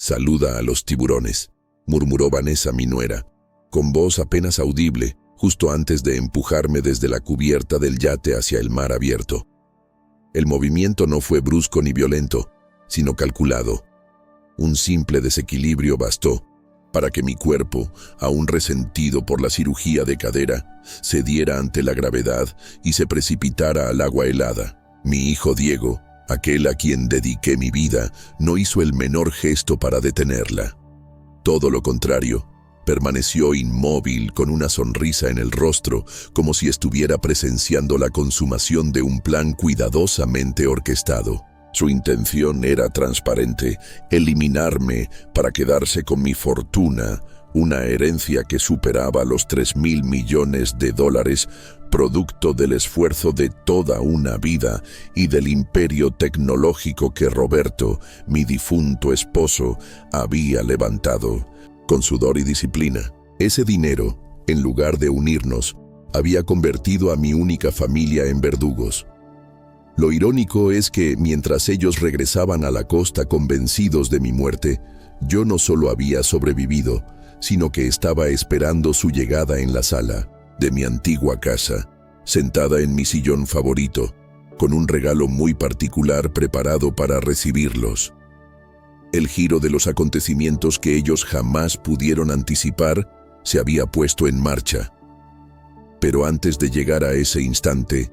Saluda a los tiburones, murmuró Vanessa, mi nuera, con voz apenas audible, justo antes de empujarme desde la cubierta del yate hacia el mar abierto. El movimiento no fue brusco ni violento, sino calculado. Un simple desequilibrio bastó para que mi cuerpo, aún resentido por la cirugía de cadera, cediera ante la gravedad y se precipitara al agua helada. Mi hijo Diego, aquel a quien dediqué mi vida, no hizo el menor gesto para detenerla. Todo lo contrario, permaneció inmóvil con una sonrisa en el rostro, como si estuviera presenciando la consumación de un plan cuidadosamente orquestado. Su intención era transparente: eliminarme para quedarse con mi fortuna, una herencia que superaba los $3.000 millones, producto del esfuerzo de toda una vida y del imperio tecnológico que Roberto, mi difunto esposo, había levantado. Con sudor y disciplina, ese dinero, en lugar de unirnos, había convertido a mi única familia en verdugos. Lo irónico es que, mientras ellos regresaban a la costa convencidos de mi muerte, yo no solo había sobrevivido, sino que estaba esperando su llegada en la sala de mi antigua casa, sentada en mi sillón favorito, con un regalo muy particular preparado para recibirlos. El giro de los acontecimientos que ellos jamás pudieron anticipar se había puesto en marcha. Pero antes de llegar a ese instante,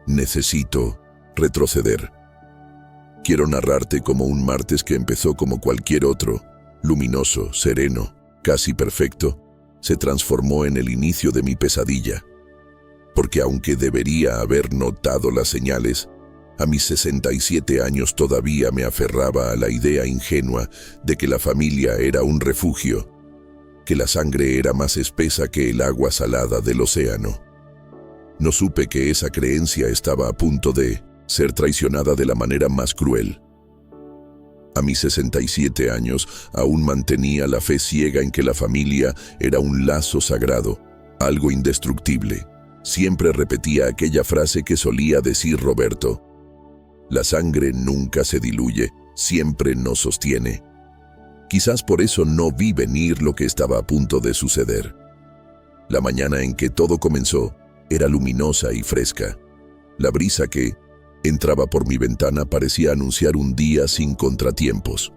necesito retroceder. Quiero narrarte cómo un martes que empezó como cualquier otro, luminoso, sereno, casi perfecto, se transformó en el inicio de mi pesadilla. Porque aunque debería haber notado las señales, a mis 67 años todavía me aferraba a la idea ingenua de que la familia era un refugio, que la sangre era más espesa que el agua salada del océano. No supe que esa creencia estaba a punto de ser traicionada de la manera más cruel. A mis 67 años aún mantenía la fe ciega en que la familia era un lazo sagrado, algo indestructible. Siempre repetía aquella frase que solía decir Roberto: la sangre nunca se diluye, siempre nos sostiene. Quizás por eso no vi venir lo que estaba a punto de suceder. La mañana en que todo comenzó era luminosa y fresca. La brisa que entraba por mi ventana parecía anunciar un día sin contratiempos.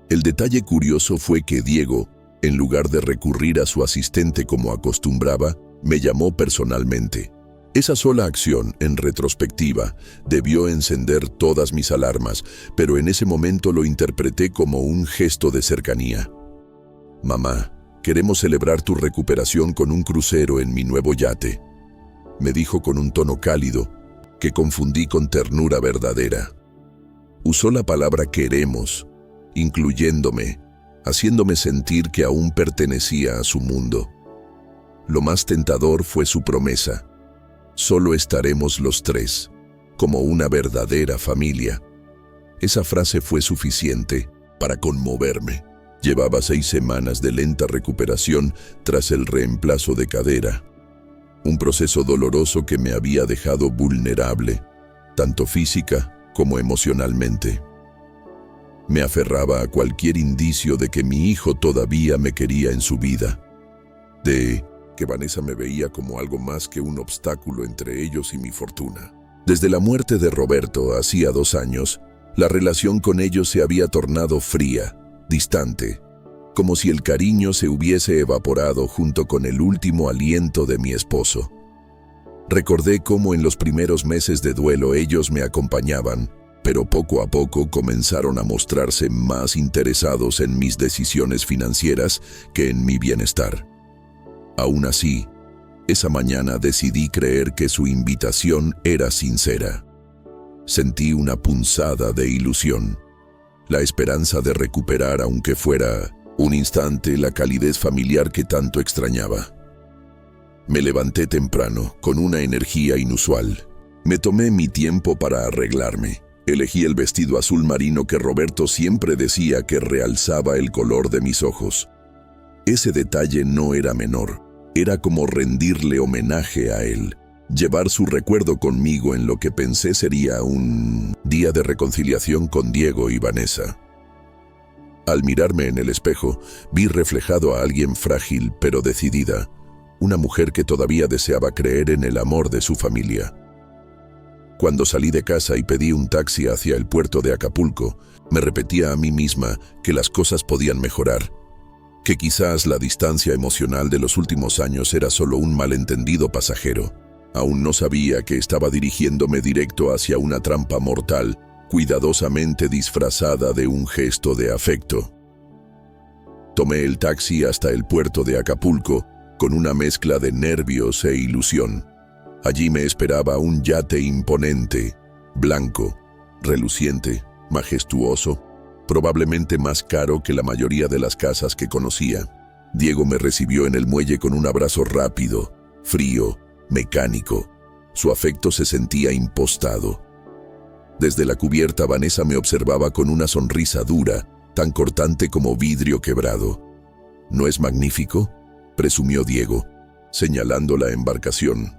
El detalle curioso fue que Diego, en lugar de recurrir a su asistente como acostumbraba, me llamó personalmente. Esa sola acción, en retrospectiva, debió encender todas mis alarmas, pero en ese momento lo interpreté como un gesto de cercanía. «Mamá, queremos celebrar tu recuperación con un crucero en mi nuevo yate», me dijo con un tono cálido, que confundí con ternura verdadera. Usó la palabra queremos, incluyéndome, haciéndome sentir que aún pertenecía a su mundo. Lo más tentador fue su promesa: solo estaremos los tres, como una verdadera familia. Esa frase fue suficiente para conmoverme. Llevaba 6 semanas de lenta recuperación tras el reemplazo de cadera. Un proceso doloroso que me había dejado vulnerable, tanto física como emocionalmente. Me aferraba a cualquier indicio de que mi hijo todavía me quería en su vida, de que Vanessa me veía como algo más que un obstáculo entre ellos y mi fortuna. Desde la muerte de Roberto, hacía 2 años, la relación con ellos se había tornado fría, distante, como si el cariño se hubiese evaporado junto con el último aliento de mi esposo. Recordé cómo en los primeros meses de duelo ellos me acompañaban, pero poco a poco comenzaron a mostrarse más interesados en mis decisiones financieras que en mi bienestar. Aún así, esa mañana decidí creer que su invitación era sincera. Sentí una punzada de ilusión, la esperanza de recuperar, aunque fuera un instante, la calidez familiar que tanto extrañaba. Me levanté temprano, con una energía inusual. Me tomé mi tiempo para arreglarme. Elegí el vestido azul marino que Roberto siempre decía que realzaba el color de mis ojos. Ese detalle no era menor. Era como rendirle homenaje a él, llevar su recuerdo conmigo en lo que pensé sería un día de reconciliación con Diego y Vanessa. Al mirarme en el espejo, vi reflejado a alguien frágil pero decidida, una mujer que todavía deseaba creer en el amor de su familia. Cuando salí de casa y pedí un taxi hacia el puerto de Acapulco, me repetía a mí misma que las cosas podían mejorar, que quizás la distancia emocional de los últimos años era solo un malentendido pasajero. Aún no sabía que estaba dirigiéndome directo hacia una trampa mortal, cuidadosamente disfrazada de un gesto de afecto. Tomé el taxi hasta el puerto de Acapulco con una mezcla de nervios e ilusión. Allí me esperaba un yate imponente, blanco, reluciente, majestuoso, probablemente más caro que la mayoría de las casas que conocía. Diego me recibió en el muelle con un abrazo rápido, frío, mecánico. Su afecto se sentía impostado. Desde la cubierta, Vanessa me observaba con una sonrisa dura, tan cortante como vidrio quebrado. ¿No es magnífico?, presumió Diego, señalando la embarcación.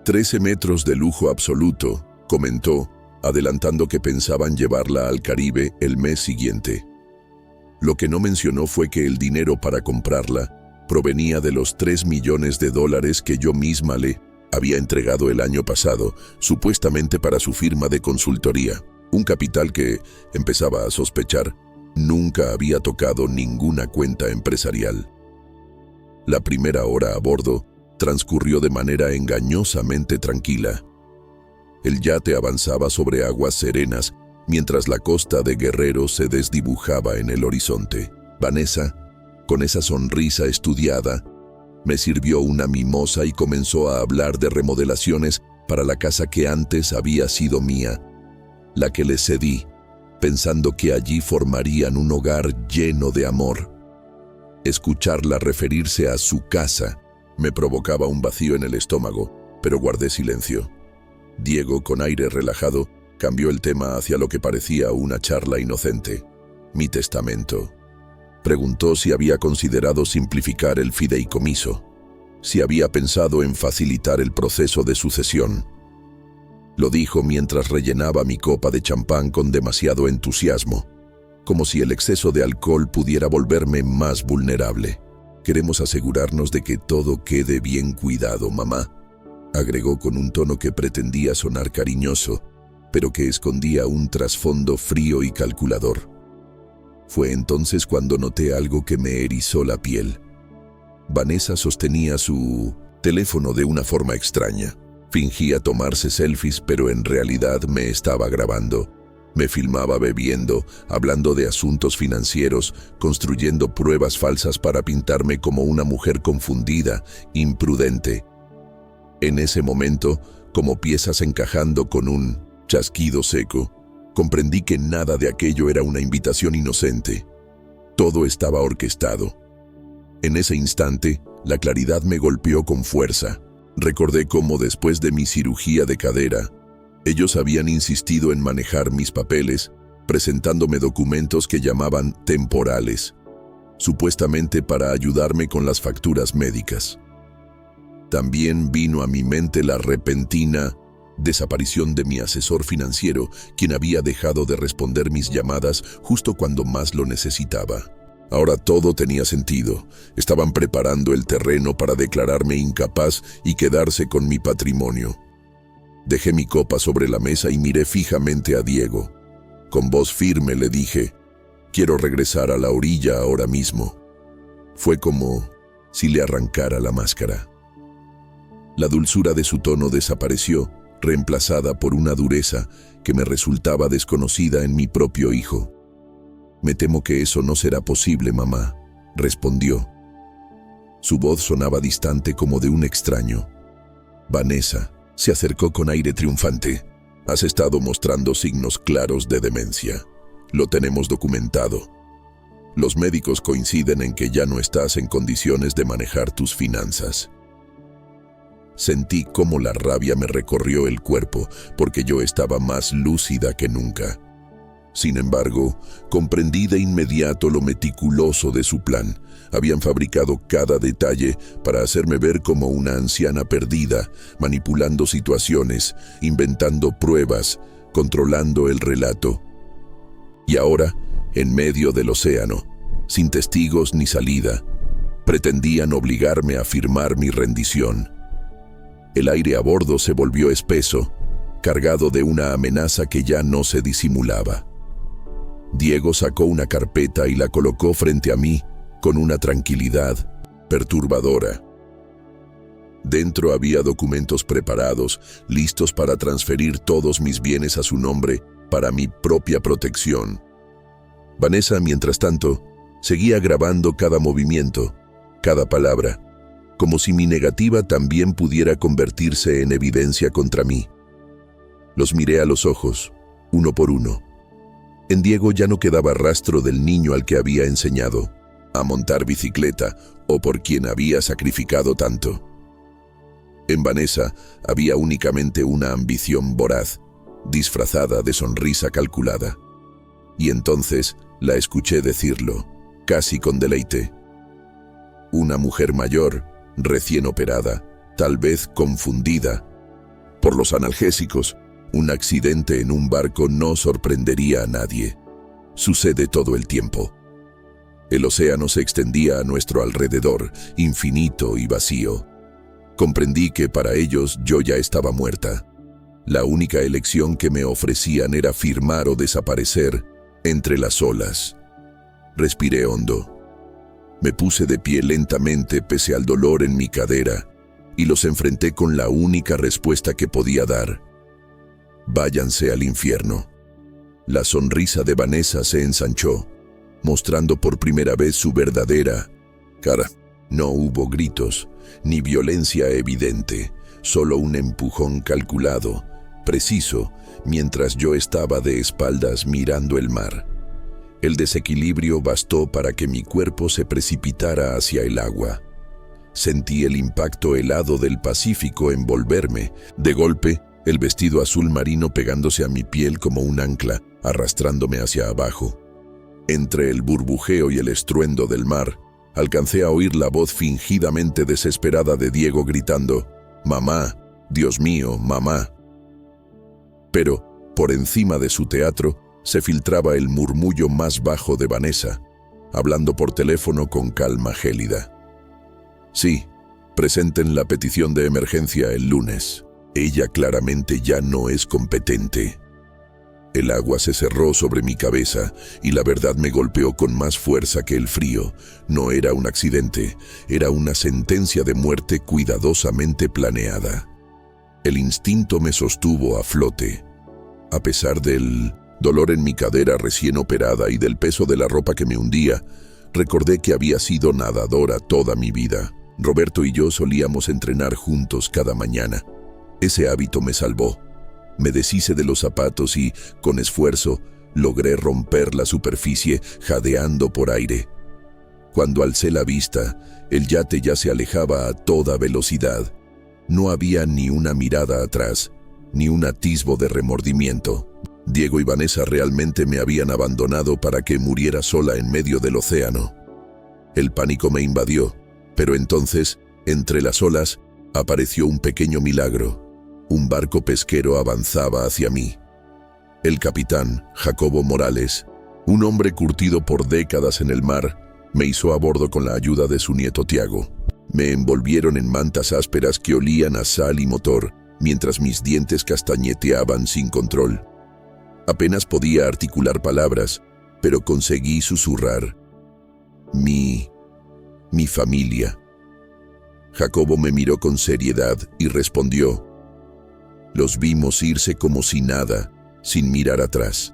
13 metros de lujo absoluto, comentó, adelantando que pensaban llevarla al Caribe el mes siguiente. Lo que no mencionó fue que el dinero para comprarla provenía de los $3 millones que yo misma le había entregado el año pasado, supuestamente para su firma de consultoría, un capital que, empezaba a sospechar, nunca había tocado ninguna cuenta empresarial. La primera hora a bordo transcurrió de manera engañosamente tranquila. El yate avanzaba sobre aguas serenas, mientras la costa de Guerrero se desdibujaba en el horizonte. Vanessa, con esa sonrisa estudiada, me sirvió una mimosa y comenzó a hablar de remodelaciones para la casa que antes había sido mía, la que le cedí, pensando que allí formarían un hogar lleno de amor. Escucharla referirse a su casa me provocaba un vacío en el estómago, pero guardé silencio. Diego, con aire relajado, cambió el tema hacia lo que parecía una charla inocente. Mi testamento. Preguntó si había considerado simplificar el fideicomiso, si había pensado en facilitar el proceso de sucesión. Lo dijo mientras rellenaba mi copa de champán con demasiado entusiasmo, como si el exceso de alcohol pudiera volverme más vulnerable. Queremos asegurarnos de que todo quede bien cuidado, mamá, agregó con un tono que pretendía sonar cariñoso, pero que escondía un trasfondo frío y calculador. Fue entonces cuando noté algo que me erizó la piel. Vanessa sostenía su teléfono de una forma extraña. Fingía tomarse selfies, pero en realidad me estaba grabando. Me filmaba bebiendo, hablando de asuntos financieros, construyendo pruebas falsas para pintarme como una mujer confundida, imprudente. En ese momento, como piezas encajando con un chasquido seco, comprendí que nada de aquello era una invitación inocente. Todo estaba orquestado. En ese instante, la claridad me golpeó con fuerza. Recordé cómo después de mi cirugía de cadera, ellos habían insistido en manejar mis papeles, presentándome documentos que llamaban temporales, supuestamente para ayudarme con las facturas médicas. También vino a mi mente la repentina desaparición de mi asesor financiero, quien había dejado de responder mis llamadas justo cuando más lo necesitaba. Ahora todo tenía sentido. Estaban preparando el terreno para declararme incapaz y quedarse con mi patrimonio. Dejé mi copa sobre la mesa y miré fijamente a Diego. Con voz firme le dije, «Quiero regresar a la orilla ahora mismo». Fue como si le arrancara la máscara. La dulzura de su tono desapareció, reemplazada por una dureza que me resultaba desconocida en mi propio hijo. «Me temo que eso no será posible, mamá», respondió. Su voz sonaba distante como de un extraño. Vanessa se acercó con aire triunfante. «Has estado mostrando signos claros de demencia. Lo tenemos documentado. Los médicos coinciden en que ya no estás en condiciones de manejar tus finanzas». Sentí cómo la rabia me recorrió el cuerpo, porque yo estaba más lúcida que nunca. Sin embargo, comprendí de inmediato lo meticuloso de su plan. Habían fabricado cada detalle para hacerme ver como una anciana perdida, manipulando situaciones, inventando pruebas, controlando el relato. Y ahora, en medio del océano, sin testigos ni salida. Pretendían obligarme a firmar mi rendición. El aire a bordo se volvió espeso, cargado de una amenaza que ya no se disimulaba. Diego sacó una carpeta y la colocó frente a mí con una tranquilidad perturbadora. Dentro había documentos preparados, listos para transferir todos mis bienes a su nombre para mi propia protección. Vanessa, mientras tanto, seguía grabando cada movimiento, cada palabra, como si mi negativa también pudiera convertirse en evidencia contra mí. Los miré a los ojos, uno por uno. En Diego ya no quedaba rastro del niño al que había enseñado a montar bicicleta o por quien había sacrificado tanto. En Vanessa había únicamente una ambición voraz, disfrazada de sonrisa calculada. Y entonces la escuché decirlo, casi con deleite. Una mujer mayor, recién operada, tal vez confundida. Por los analgésicos, un accidente en un barco no sorprendería a nadie. Sucede todo el tiempo. El océano se extendía a nuestro alrededor, infinito y vacío. Comprendí que para ellos yo ya estaba muerta. La única elección que me ofrecían era firmar o desaparecer entre las olas. Respiré hondo. Me puse de pie lentamente pese al dolor en mi cadera y los enfrenté con la única respuesta que podía dar. Váyanse al infierno. La sonrisa de Vanessa se ensanchó, mostrando por primera vez su verdadera cara. No hubo gritos, ni violencia evidente, solo un empujón calculado, preciso, mientras yo estaba de espaldas mirando el mar. El desequilibrio bastó para que mi cuerpo se precipitara hacia el agua. Sentí el impacto helado del Pacífico envolverme. De golpe, el vestido azul marino pegándose a mi piel como un ancla, arrastrándome hacia abajo. Entre el burbujeo y el estruendo del mar, alcancé a oír la voz fingidamente desesperada de Diego gritando, «Mamá, Dios mío, mamá». Pero, por encima de su teatro, se filtraba el murmullo más bajo de Vanessa, hablando por teléfono con calma gélida. «Sí, presenten la petición de emergencia el lunes. Ella claramente ya no es competente». El agua se cerró sobre mi cabeza y la verdad me golpeó con más fuerza que el frío. No era un accidente, era una sentencia de muerte cuidadosamente planeada. El instinto me sostuvo a flote. A pesar del dolor en mi cadera recién operada y del peso de la ropa que me hundía, recordé que había sido nadadora toda mi vida. Roberto y yo solíamos entrenar juntos cada mañana. Ese hábito me salvó. Me deshice de los zapatos y, con esfuerzo, logré romper la superficie jadeando por aire. Cuando alcé la vista, el yate ya se alejaba a toda velocidad. No había ni una mirada atrás, ni un atisbo de remordimiento. Diego y Vanessa realmente me habían abandonado para que muriera sola en medio del océano. El pánico me invadió, pero entonces, entre las olas, apareció un pequeño milagro. Un barco pesquero avanzaba hacia mí. El capitán, Jacobo Morales, un hombre curtido por décadas en el mar, me hizo a bordo con la ayuda de su nieto Tiago. Me envolvieron en mantas ásperas que olían a sal y motor, mientras mis dientes castañeteaban sin control. Apenas podía articular palabras, pero conseguí susurrar. Mi familia. Jacobo me miró con seriedad y respondió. Los vimos irse como si nada, sin mirar atrás.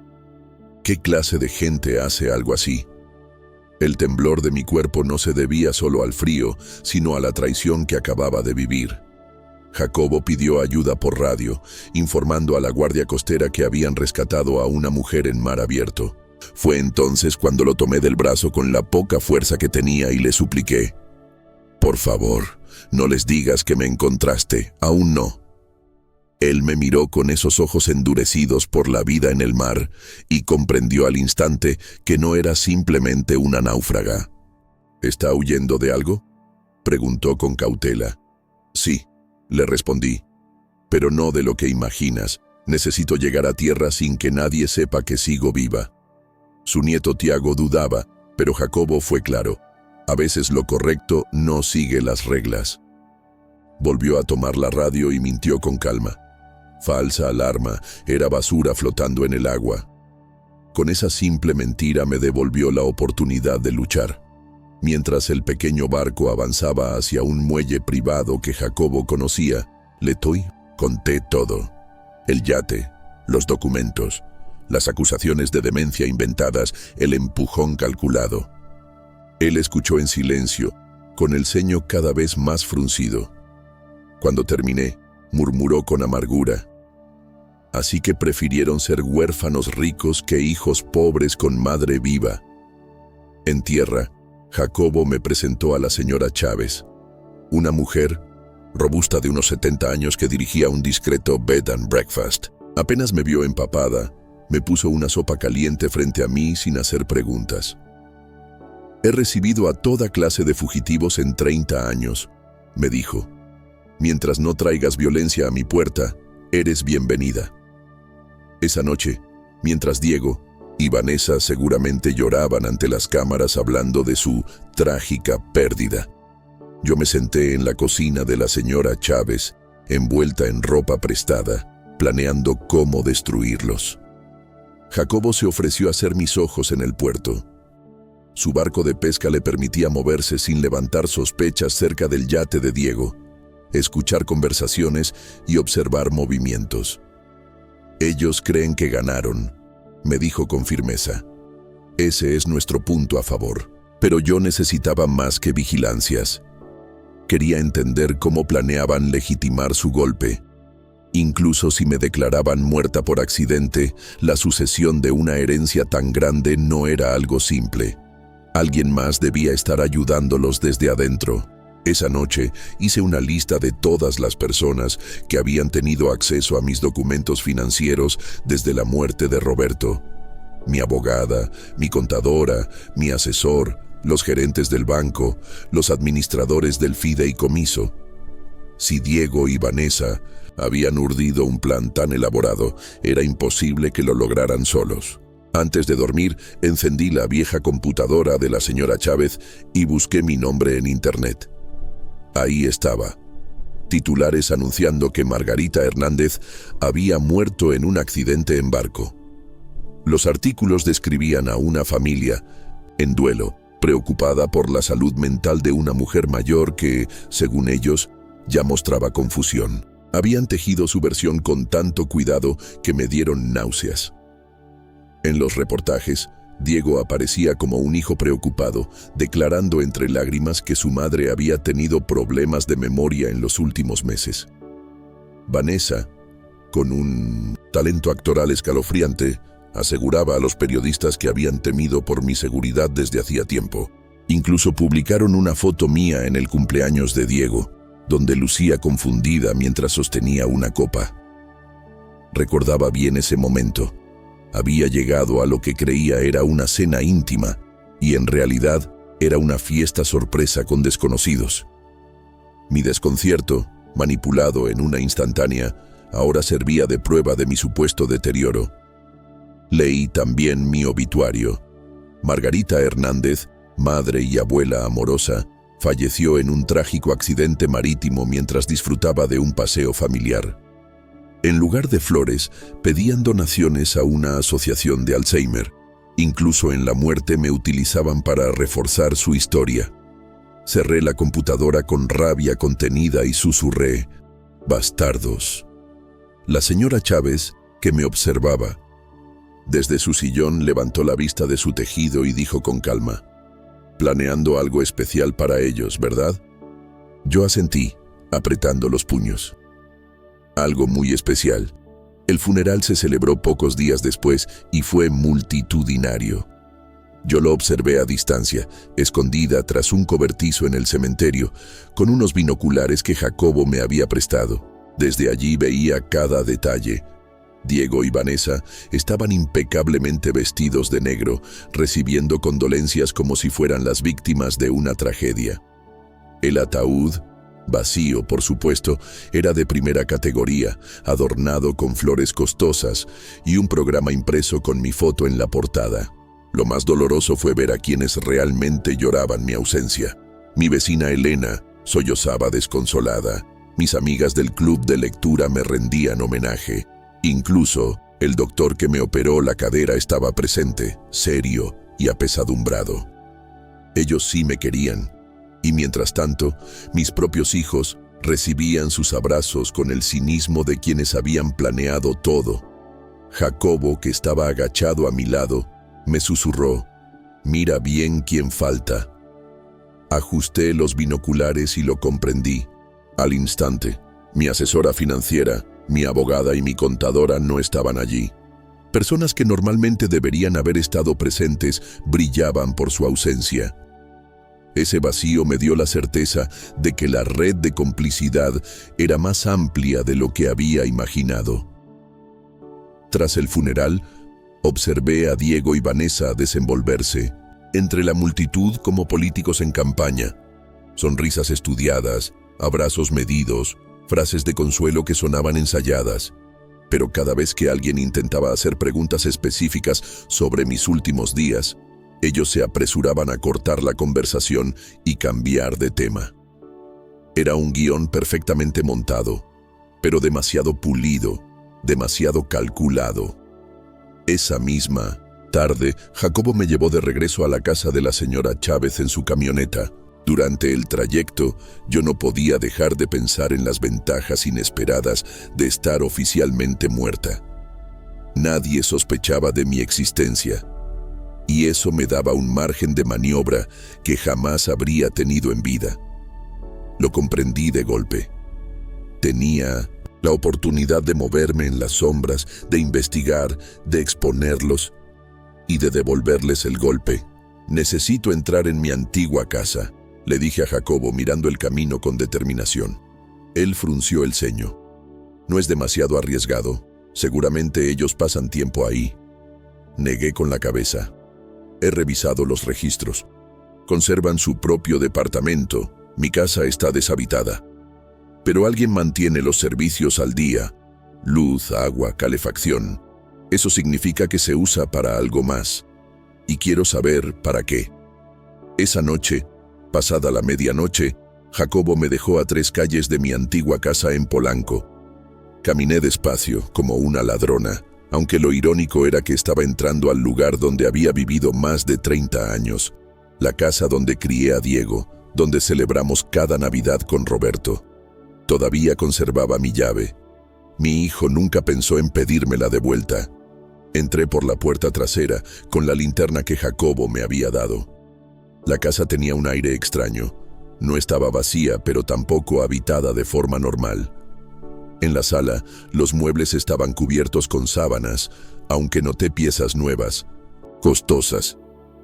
¿Qué clase de gente hace algo así? El temblor de mi cuerpo no se debía solo al frío, sino a la traición que acababa de vivir. Jacobo pidió ayuda por radio, informando a la guardia costera que habían rescatado a una mujer en mar abierto. Fue entonces cuando lo tomé del brazo con la poca fuerza que tenía y le supliqué. «Por favor, no les digas que me encontraste, aún no». Él me miró con esos ojos endurecidos por la vida en el mar y comprendió al instante que no era simplemente una náufraga. «¿Está huyendo de algo?», preguntó con cautela. «Sí», le respondí, «pero no de lo que imaginas. Necesito llegar a tierra sin que nadie sepa que sigo viva». Su nieto Tiago dudaba, pero Jacobo fue claro. A veces lo correcto no sigue las reglas. Volvió a tomar la radio y mintió con calma. Falsa alarma, era basura flotando en el agua. Con esa simple mentira me devolvió la oportunidad de luchar. Mientras el pequeño barco avanzaba hacia un muelle privado que Jacobo conocía, le conté todo. El yate, los documentos, las acusaciones de demencia inventadas, el empujón calculado. Él escuchó en silencio, con el ceño cada vez más fruncido. Cuando terminé, murmuró con amargura: así que prefirieron ser huérfanos ricos que hijos pobres con madre viva. En tierra, Jacobo me presentó a la señora Chávez, una mujer robusta de unos 70 años que dirigía un discreto bed and breakfast. Apenas me vio empapada, me puso una sopa caliente frente a mí sin hacer preguntas. He recibido a toda clase de fugitivos en 30 años, me dijo. Mientras no traigas violencia a mi puerta, eres bienvenida. Esa noche, mientras Diego y Vanessa seguramente lloraban ante las cámaras hablando de su trágica pérdida, yo me senté en la cocina de la señora Chávez, envuelta en ropa prestada, planeando cómo destruirlos. Jacobo se ofreció a ser mis ojos en el puerto. Su barco de pesca le permitía moverse sin levantar sospechas cerca del yate de Diego, escuchar conversaciones y observar movimientos. Ellos creen que ganaron, me dijo con firmeza. Ese es nuestro punto a favor. Pero yo necesitaba más que vigilancias. Quería entender cómo planeaban legitimar su golpe. Incluso si me declaraban muerta por accidente, la sucesión de una herencia tan grande no era algo simple. Alguien más debía estar ayudándolos desde adentro. Esa noche hice una lista de todas las personas que habían tenido acceso a mis documentos financieros desde la muerte de Roberto. Mi abogada, mi contadora, mi asesor, los gerentes del banco, los administradores del fideicomiso. Si Diego y Vanessa habían urdido un plan tan elaborado, era imposible que lo lograran solos. Antes de dormir, encendí la vieja computadora de la señora Chávez y busqué mi nombre en internet. Ahí estaba. Titulares anunciando que Margarita Hernández había muerto en un accidente en barco. Los artículos describían a una familia en duelo, preocupada por la salud mental de una mujer mayor que, según ellos, ya mostraba confusión. Habían tejido su versión con tanto cuidado que me dieron náuseas. En los reportajes, Diego aparecía como un hijo preocupado, declarando entre lágrimas que su madre había tenido problemas de memoria en los últimos meses. Vanessa, con un talento actoral escalofriante, aseguraba a los periodistas que habían temido por mi seguridad desde hacía tiempo. Incluso publicaron una foto mía en el cumpleaños de Diego, donde lucía confundida mientras sostenía una copa. Recordaba bien ese momento. Había llegado a lo que creía era una cena íntima, y en realidad era una fiesta sorpresa con desconocidos. Mi desconcierto, manipulado en una instantánea, ahora servía de prueba de mi supuesto deterioro. Leí también mi obituario. Margarita Hernández, madre y abuela amorosa, falleció en un trágico accidente marítimo mientras disfrutaba de un paseo familiar. En lugar de flores, pedían donaciones a una asociación de Alzheimer. Incluso en la muerte me utilizaban para reforzar su historia. Cerré la computadora con rabia contenida y susurré: «Bastardos». La señora Chávez, que me observaba, desde su sillón levantó la vista de su tejido y dijo con calma: «Planeando algo especial para ellos, ¿verdad?». Yo asentí, apretando los puños. Algo muy especial. El funeral se celebró pocos días después y fue multitudinario. Yo lo observé a distancia, escondida tras un cobertizo en el cementerio, con unos binoculares que Jacobo me había prestado. Desde allí veía cada detalle. Diego y Vanessa estaban impecablemente vestidos de negro, recibiendo condolencias como si fueran las víctimas de una tragedia. El ataúd, vacío por supuesto, era de primera categoría, adornado con flores costosas y un programa impreso con mi foto en la portada. Lo más doloroso fue ver a quienes realmente lloraban mi ausencia. Mi vecina Elena sollozaba desconsolada. Mis amigas del club de lectura me rendían homenaje. Incluso el doctor que me operó la cadera estaba presente, serio y apesadumbrado. Ellos sí me querían. Y mientras tanto, mis propios hijos recibían sus abrazos con el cinismo de quienes habían planeado todo. Jacobo, que estaba agachado a mi lado, me susurró: «Mira bien quién falta». Ajusté los binoculares y lo comprendí. Al instante, mi asesora financiera, mi abogada y mi contadora no estaban allí. Personas que normalmente deberían haber estado presentes brillaban por su ausencia. Ese vacío me dio la certeza de que la red de complicidad era más amplia de lo que había imaginado. Tras el funeral, observé a Diego y Vanessa desenvolverse entre la multitud como políticos en campaña. Sonrisas estudiadas, abrazos medidos, frases de consuelo que sonaban ensayadas. Pero cada vez que alguien intentaba hacer preguntas específicas sobre mis últimos días, ellos se apresuraban a cortar la conversación y cambiar de tema. Era un guión perfectamente montado, pero demasiado pulido, demasiado calculado. Esa misma tarde, Jacobo me llevó de regreso a la casa de la señora Chávez en su camioneta. Durante el trayecto, yo no podía dejar de pensar en las ventajas inesperadas de estar oficialmente muerta. Nadie sospechaba de mi existencia, y eso me daba un margen de maniobra que jamás habría tenido en vida. Lo comprendí de golpe. Tenía la oportunidad de moverme en las sombras, de investigar, de exponerlos y de devolverles el golpe. «Necesito entrar en mi antigua casa», le dije a Jacobo mirando el camino con determinación. Él frunció el ceño. «No es demasiado arriesgado. Seguramente ellos pasan tiempo ahí». Negué con la cabeza. «He revisado los registros. Conservan su propio departamento. Mi casa está deshabitada. Pero alguien mantiene los servicios al día. Luz, agua, calefacción. Eso significa que se usa para algo más. Y quiero saber para qué». Esa noche, pasada la medianoche, Jacobo me dejó a 3 calles de mi antigua casa en Polanco. Caminé despacio, como una ladrona, aunque lo irónico era que estaba entrando al lugar donde había vivido más de 30 años, la casa donde crié a Diego, donde celebramos cada Navidad con Roberto. Todavía conservaba mi llave. Mi hijo nunca pensó en pedírmela de vuelta. Entré por la puerta trasera con la linterna que Jacobo me había dado. La casa tenía un aire extraño. No estaba vacía, pero tampoco habitada de forma normal. En la sala, los muebles estaban cubiertos con sábanas, aunque noté piezas nuevas, costosas,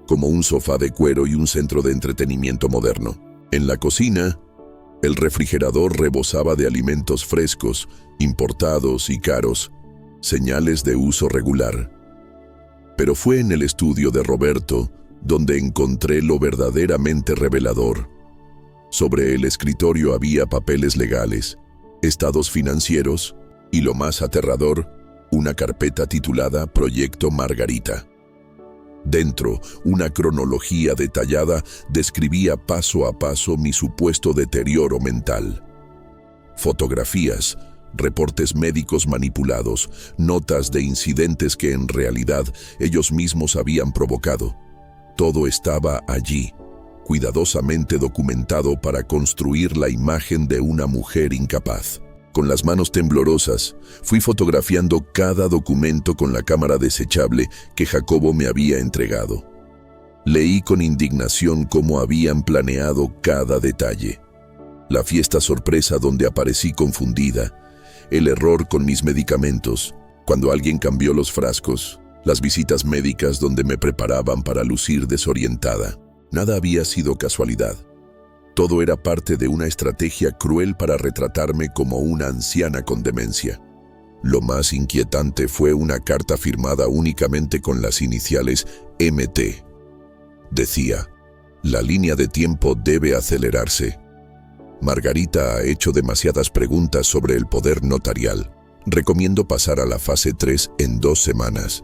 como un sofá de cuero y un centro de entretenimiento moderno. En la cocina, el refrigerador rebosaba de alimentos frescos, importados y caros, señales de uso regular. Pero fue en el estudio de Roberto donde encontré lo verdaderamente revelador. Sobre el escritorio había papeles legales, estados financieros y, lo más aterrador, una carpeta titulada Proyecto Margarita. Dentro, una cronología detallada describía paso a paso mi supuesto deterioro mental. Fotografías, reportes médicos manipulados, notas de incidentes que en realidad ellos mismos habían provocado. Todo estaba allí, cuidadosamente documentado para construir la imagen de una mujer incapaz. Con las manos temblorosas, fui fotografiando cada documento con la cámara desechable que Jacobo me había entregado. Leí con indignación cómo habían planeado cada detalle. La fiesta sorpresa donde aparecí confundida, el error con mis medicamentos, cuando alguien cambió los frascos, las visitas médicas donde me preparaban para lucir desorientada. Nada había sido casualidad. Todo era parte de una estrategia cruel para retratarme como una anciana con demencia. Lo más inquietante fue una carta firmada únicamente con las iniciales MT. Decía: «La línea de tiempo debe acelerarse. Margarita ha hecho demasiadas preguntas sobre el poder notarial. Recomiendo pasar a la fase 3 en 2 semanas».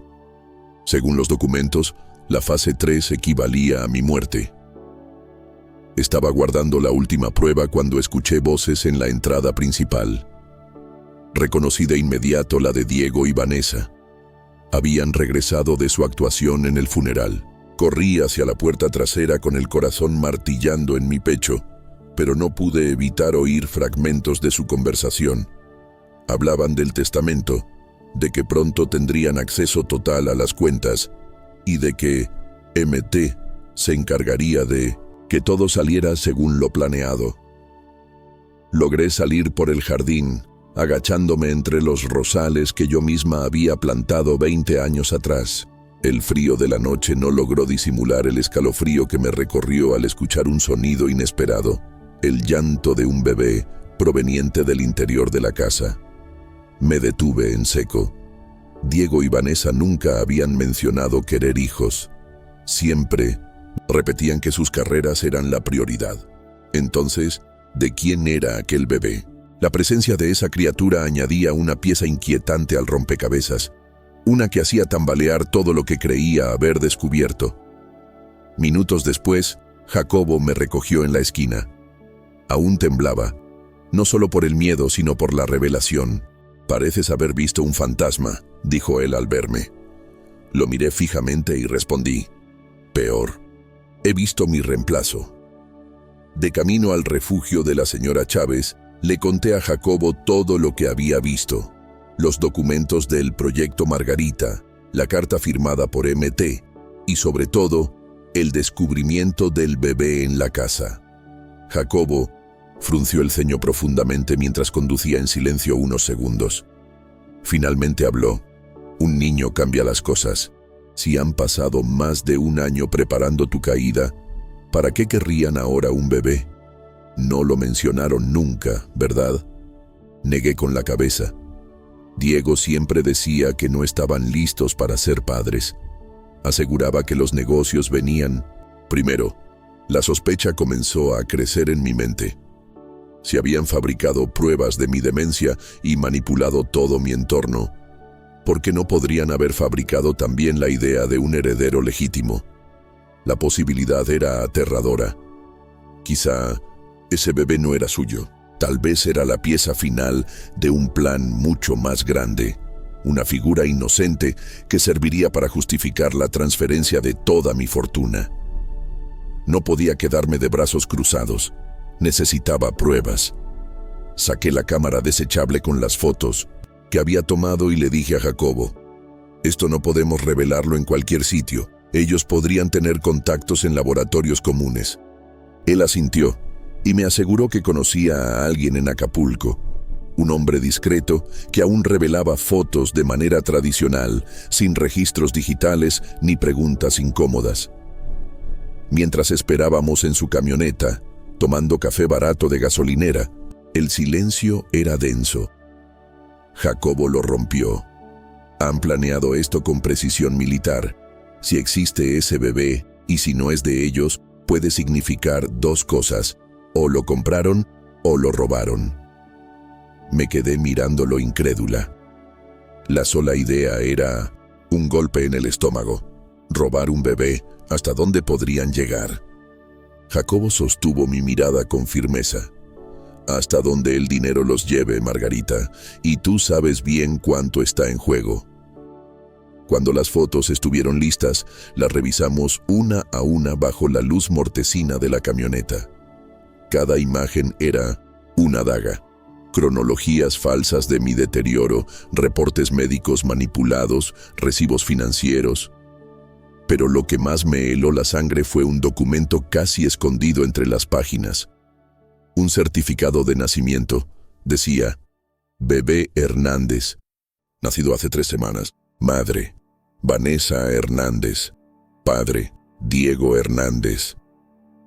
Según los documentos, La fase 3 equivalía a mi muerte. Estaba guardando la última prueba cuando escuché voces en la entrada principal. Reconocí de inmediato la de Diego y Vanessa. Habían regresado de su actuación en el funeral. Corrí hacia la puerta trasera con el corazón martillando en mi pecho, pero no pude evitar oír fragmentos de su conversación. Hablaban del testamento, de que pronto tendrían acceso total a las cuentas y de que MT se encargaría de que todo saliera según lo planeado. Logré salir por el jardín, agachándome entre los rosales que yo misma había plantado 20 años atrás. El frío de la noche no logró disimular el escalofrío que me recorrió al escuchar un sonido inesperado, el llanto de un bebé proveniente del interior de la casa. Me detuve en seco. Diego y Vanessa nunca habían mencionado querer hijos. Siempre repetían que sus carreras eran la prioridad. Entonces, ¿de quién era aquel bebé? La presencia de esa criatura añadía una pieza inquietante al rompecabezas, una que hacía tambalear todo lo que creía haber descubierto. Minutos después, Jacobo me recogió en la esquina. Aún temblaba, no solo por el miedo, sino por la revelación. «Pareces haber visto un fantasma», dijo él al verme. Lo miré fijamente y respondí, «Peor, he visto mi reemplazo». De camino al refugio de la señora Chávez, le conté a Jacobo todo lo que había visto. Los documentos del proyecto Margarita, la carta firmada por MT y, sobre todo, el descubrimiento del bebé en la casa. Jacobo frunció el ceño profundamente mientras conducía en silencio unos segundos. Finalmente habló. «Un niño cambia las cosas. Si han pasado más de un año preparando tu caída, ¿para qué querrían ahora un bebé? No lo mencionaron nunca, ¿verdad?». Negué con la cabeza. Diego siempre decía que no estaban listos para ser padres. Aseguraba que los negocios venían primero. La sospecha comenzó a crecer en mi mente. Si habían fabricado pruebas de mi demencia y manipulado todo mi entorno, ¿por qué no podrían haber fabricado también la idea de un heredero legítimo? La posibilidad era aterradora. Quizá ese bebé no era suyo. Tal vez era la pieza final de un plan mucho más grande, una figura inocente que serviría para justificar la transferencia de toda mi fortuna. No podía quedarme de brazos cruzados. Necesitaba pruebas. Saqué la cámara desechable con las fotos que había tomado y le dije a Jacobo, «Esto no podemos revelarlo en cualquier sitio. Ellos podrían tener contactos en laboratorios comunes». Él asintió y me aseguró que conocía a alguien en Acapulco, un hombre discreto que aún revelaba fotos de manera tradicional, sin registros digitales ni preguntas incómodas. Mientras esperábamos en su camioneta, tomando café barato de gasolinera, el silencio era denso. Jacobo lo rompió. «Han planeado esto con precisión militar. Si existe ese bebé, y si no es de ellos, puede significar dos cosas. O lo compraron o lo robaron». Me quedé mirándolo incrédula. La sola idea era un golpe en el estómago. Robar un bebé, ¿hasta dónde podrían llegar? Jacobo sostuvo mi mirada con firmeza. «Hasta donde el dinero los lleve, Margarita, y tú sabes bien cuánto está en juego». Cuando las fotos estuvieron listas, las revisamos una a una bajo la luz mortecina de la camioneta. Cada imagen era una daga. Cronologías falsas de mi deterioro, reportes médicos manipulados, recibos financieros. Pero lo que más me heló la sangre fue un documento casi escondido entre las páginas. Un certificado de nacimiento. Decía, «Bebé Hernández, nacido hace 3 semanas. Madre, Vanessa Hernández. Padre, Diego Hernández».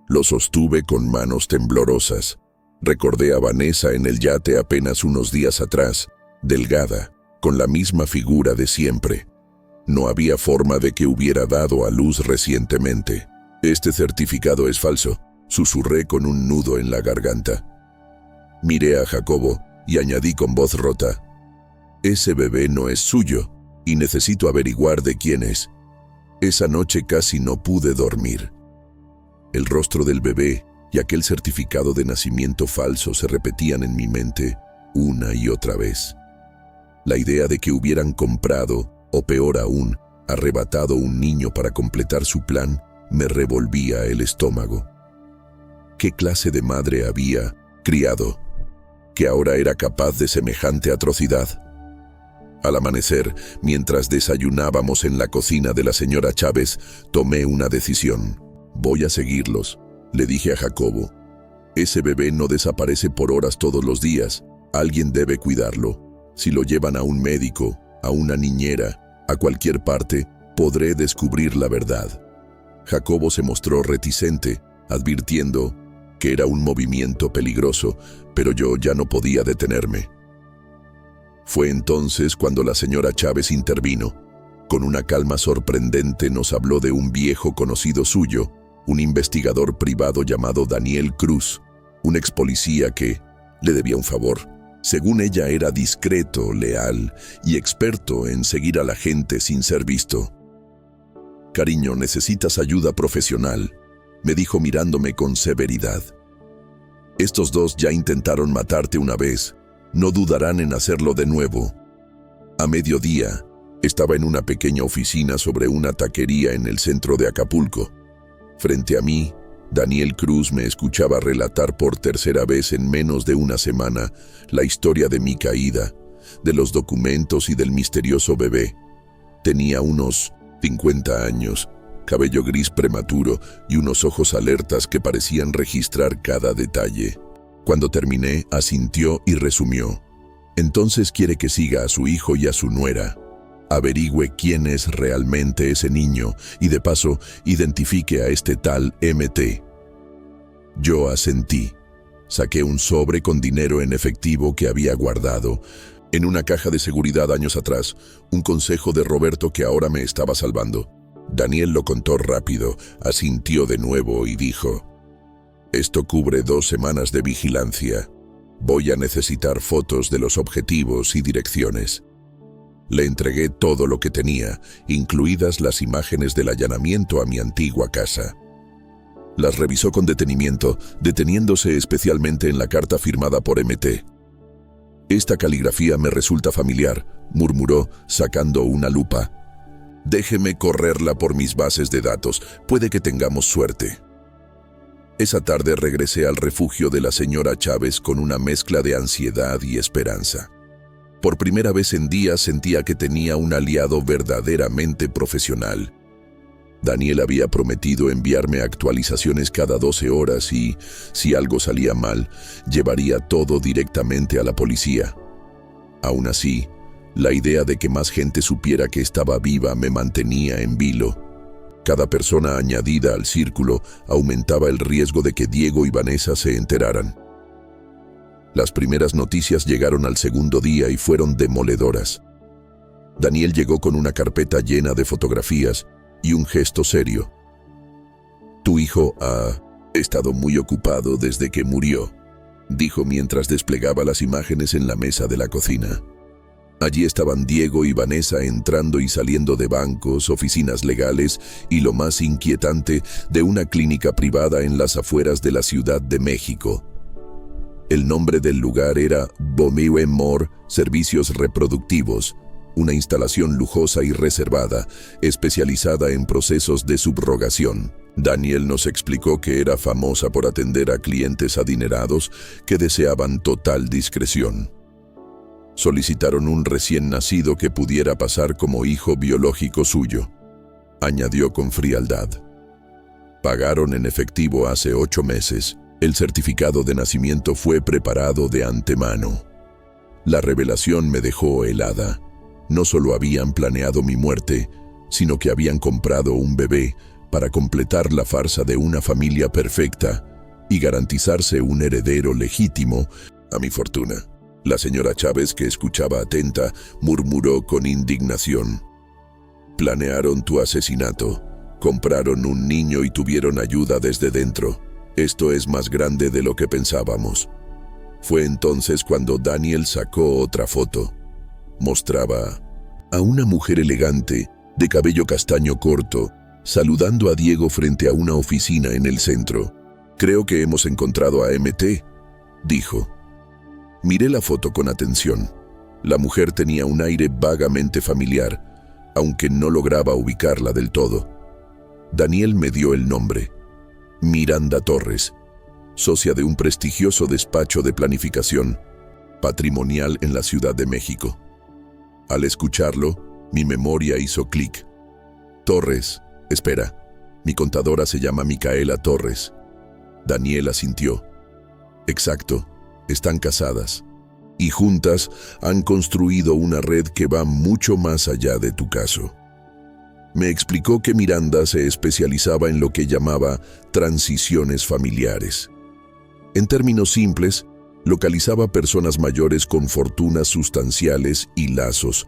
Lo sostuve con manos temblorosas. Recordé a Vanessa en el yate apenas unos días atrás, delgada, con la misma figura de siempre. No había forma de que hubiera dado a luz recientemente. «Este certificado es falso», susurré con un nudo en la garganta. Miré a Jacobo y añadí con voz rota, «Ese bebé no es suyo y necesito averiguar de quién es». Esa noche casi no pude dormir. El rostro del bebé y aquel certificado de nacimiento falso se repetían en mi mente una y otra vez. La idea de que hubieran comprado, o peor aún, arrebatado un niño para completar su plan, me revolvía el estómago. ¿Qué clase de madre había criado que ahora era capaz de semejante atrocidad? Al amanecer, mientras desayunábamos en la cocina de la señora Chávez, tomé una decisión. Voy a seguirlos, le dije a Jacobo. Ese bebé no desaparece por horas todos los días. Alguien debe cuidarlo. Si lo llevan a un médico, a una niñera, a cualquier parte, podré descubrir la verdad. Jacobo se mostró reticente, advirtiendo que era un movimiento peligroso, pero yo ya no podía detenerme. Fue entonces cuando la señora Chávez intervino. Con una calma sorprendente nos habló de un viejo conocido suyo, un investigador privado llamado Daniel Cruz, un ex policía que le debía un favor. Según ella era discreto, leal y experto en seguir a la gente sin ser visto. «Cariño, necesitas ayuda profesional», me dijo mirándome con severidad. «Estos dos ya intentaron matarte una vez. No dudarán en hacerlo de nuevo». A mediodía, estaba en una pequeña oficina sobre una taquería en el centro de Acapulco. Frente a mí, Daniel Cruz me escuchaba relatar por tercera vez en menos de una semana la historia de mi caída, de los documentos y del misterioso bebé. Tenía unos 50 años, cabello gris prematuro y unos ojos alertas que parecían registrar cada detalle. Cuando terminé, asintió y resumió. Entonces quiere que siga a su hijo y a su nuera. Averigüe quién es realmente ese niño y de paso identifique a este tal MT. Yo asentí. Saqué un sobre con dinero en efectivo que había guardado en una caja de seguridad años atrás, un consejo de Roberto que ahora me estaba salvando. Daniel lo contó rápido, asintió de nuevo y dijo: «Esto cubre 2 semanas de vigilancia. Voy a necesitar fotos de los objetivos y direcciones». Le entregué todo lo que tenía, incluidas las imágenes del allanamiento a mi antigua casa. Las revisó con detenimiento, deteniéndose especialmente en la carta firmada por MT. «Esta caligrafía me resulta familiar», murmuró, sacando una lupa. «Déjeme correrla por mis bases de datos, puede que tengamos suerte». Esa tarde regresé al refugio de la señora Chávez con una mezcla de ansiedad y esperanza. Por primera vez en días sentía que tenía un aliado verdaderamente profesional. Daniel había prometido enviarme actualizaciones cada 12 horas y, si algo salía mal, llevaría todo directamente a la policía. Aún así, la idea de que más gente supiera que estaba viva me mantenía en vilo. Cada persona añadida al círculo aumentaba el riesgo de que Diego y Vanessa se enteraran. Las primeras noticias llegaron al segundo día y fueron demoledoras. Daniel llegó con una carpeta llena de fotografías y un gesto serio. «Tu hijo ha estado muy ocupado desde que murió», dijo mientras desplegaba las imágenes en la mesa de la cocina. Allí estaban Diego y Vanessa entrando y saliendo de bancos, oficinas legales y, lo más inquietante, de una clínica privada en las afueras de la Ciudad de México. El nombre del lugar era Beaumieu More Servicios Reproductivos, una instalación lujosa y reservada, especializada en procesos de subrogación. Daniel nos explicó que era famosa por atender a clientes adinerados que deseaban total discreción. Solicitaron un recién nacido que pudiera pasar como hijo biológico suyo, añadió con frialdad. Pagaron en efectivo hace 8 meses. El certificado de nacimiento fue preparado de antemano. La revelación me dejó helada. No solo habían planeado mi muerte, sino que habían comprado un bebé para completar la farsa de una familia perfecta y garantizarse un heredero legítimo a mi fortuna. La señora Chávez, que escuchaba atenta, murmuró con indignación: «Planearon tu asesinato, compraron un niño y tuvieron ayuda desde dentro. Esto es más grande de lo que pensábamos». Fue entonces cuando Daniel sacó otra foto. Mostraba a una mujer elegante de cabello castaño corto, saludando a Diego frente a una oficina en el centro. «Creo que hemos encontrado a MT», dijo. Miré la foto con atención. La mujer tenía un aire vagamente familiar, aunque no lograba ubicarla del todo. Daniel me dio el nombre. Miranda Torres, socia de un prestigioso despacho de planificación patrimonial en la Ciudad de México. Al escucharlo, mi memoria hizo clic. Torres, espera, mi contadora se llama Micaela Torres. Daniel asintió. Exacto, están casadas. Y juntas han construido una red que va mucho más allá de tu caso. Me explicó que Miranda se especializaba en lo que llamaba transiciones familiares. En términos simples, localizaba personas mayores con fortunas sustanciales y lazos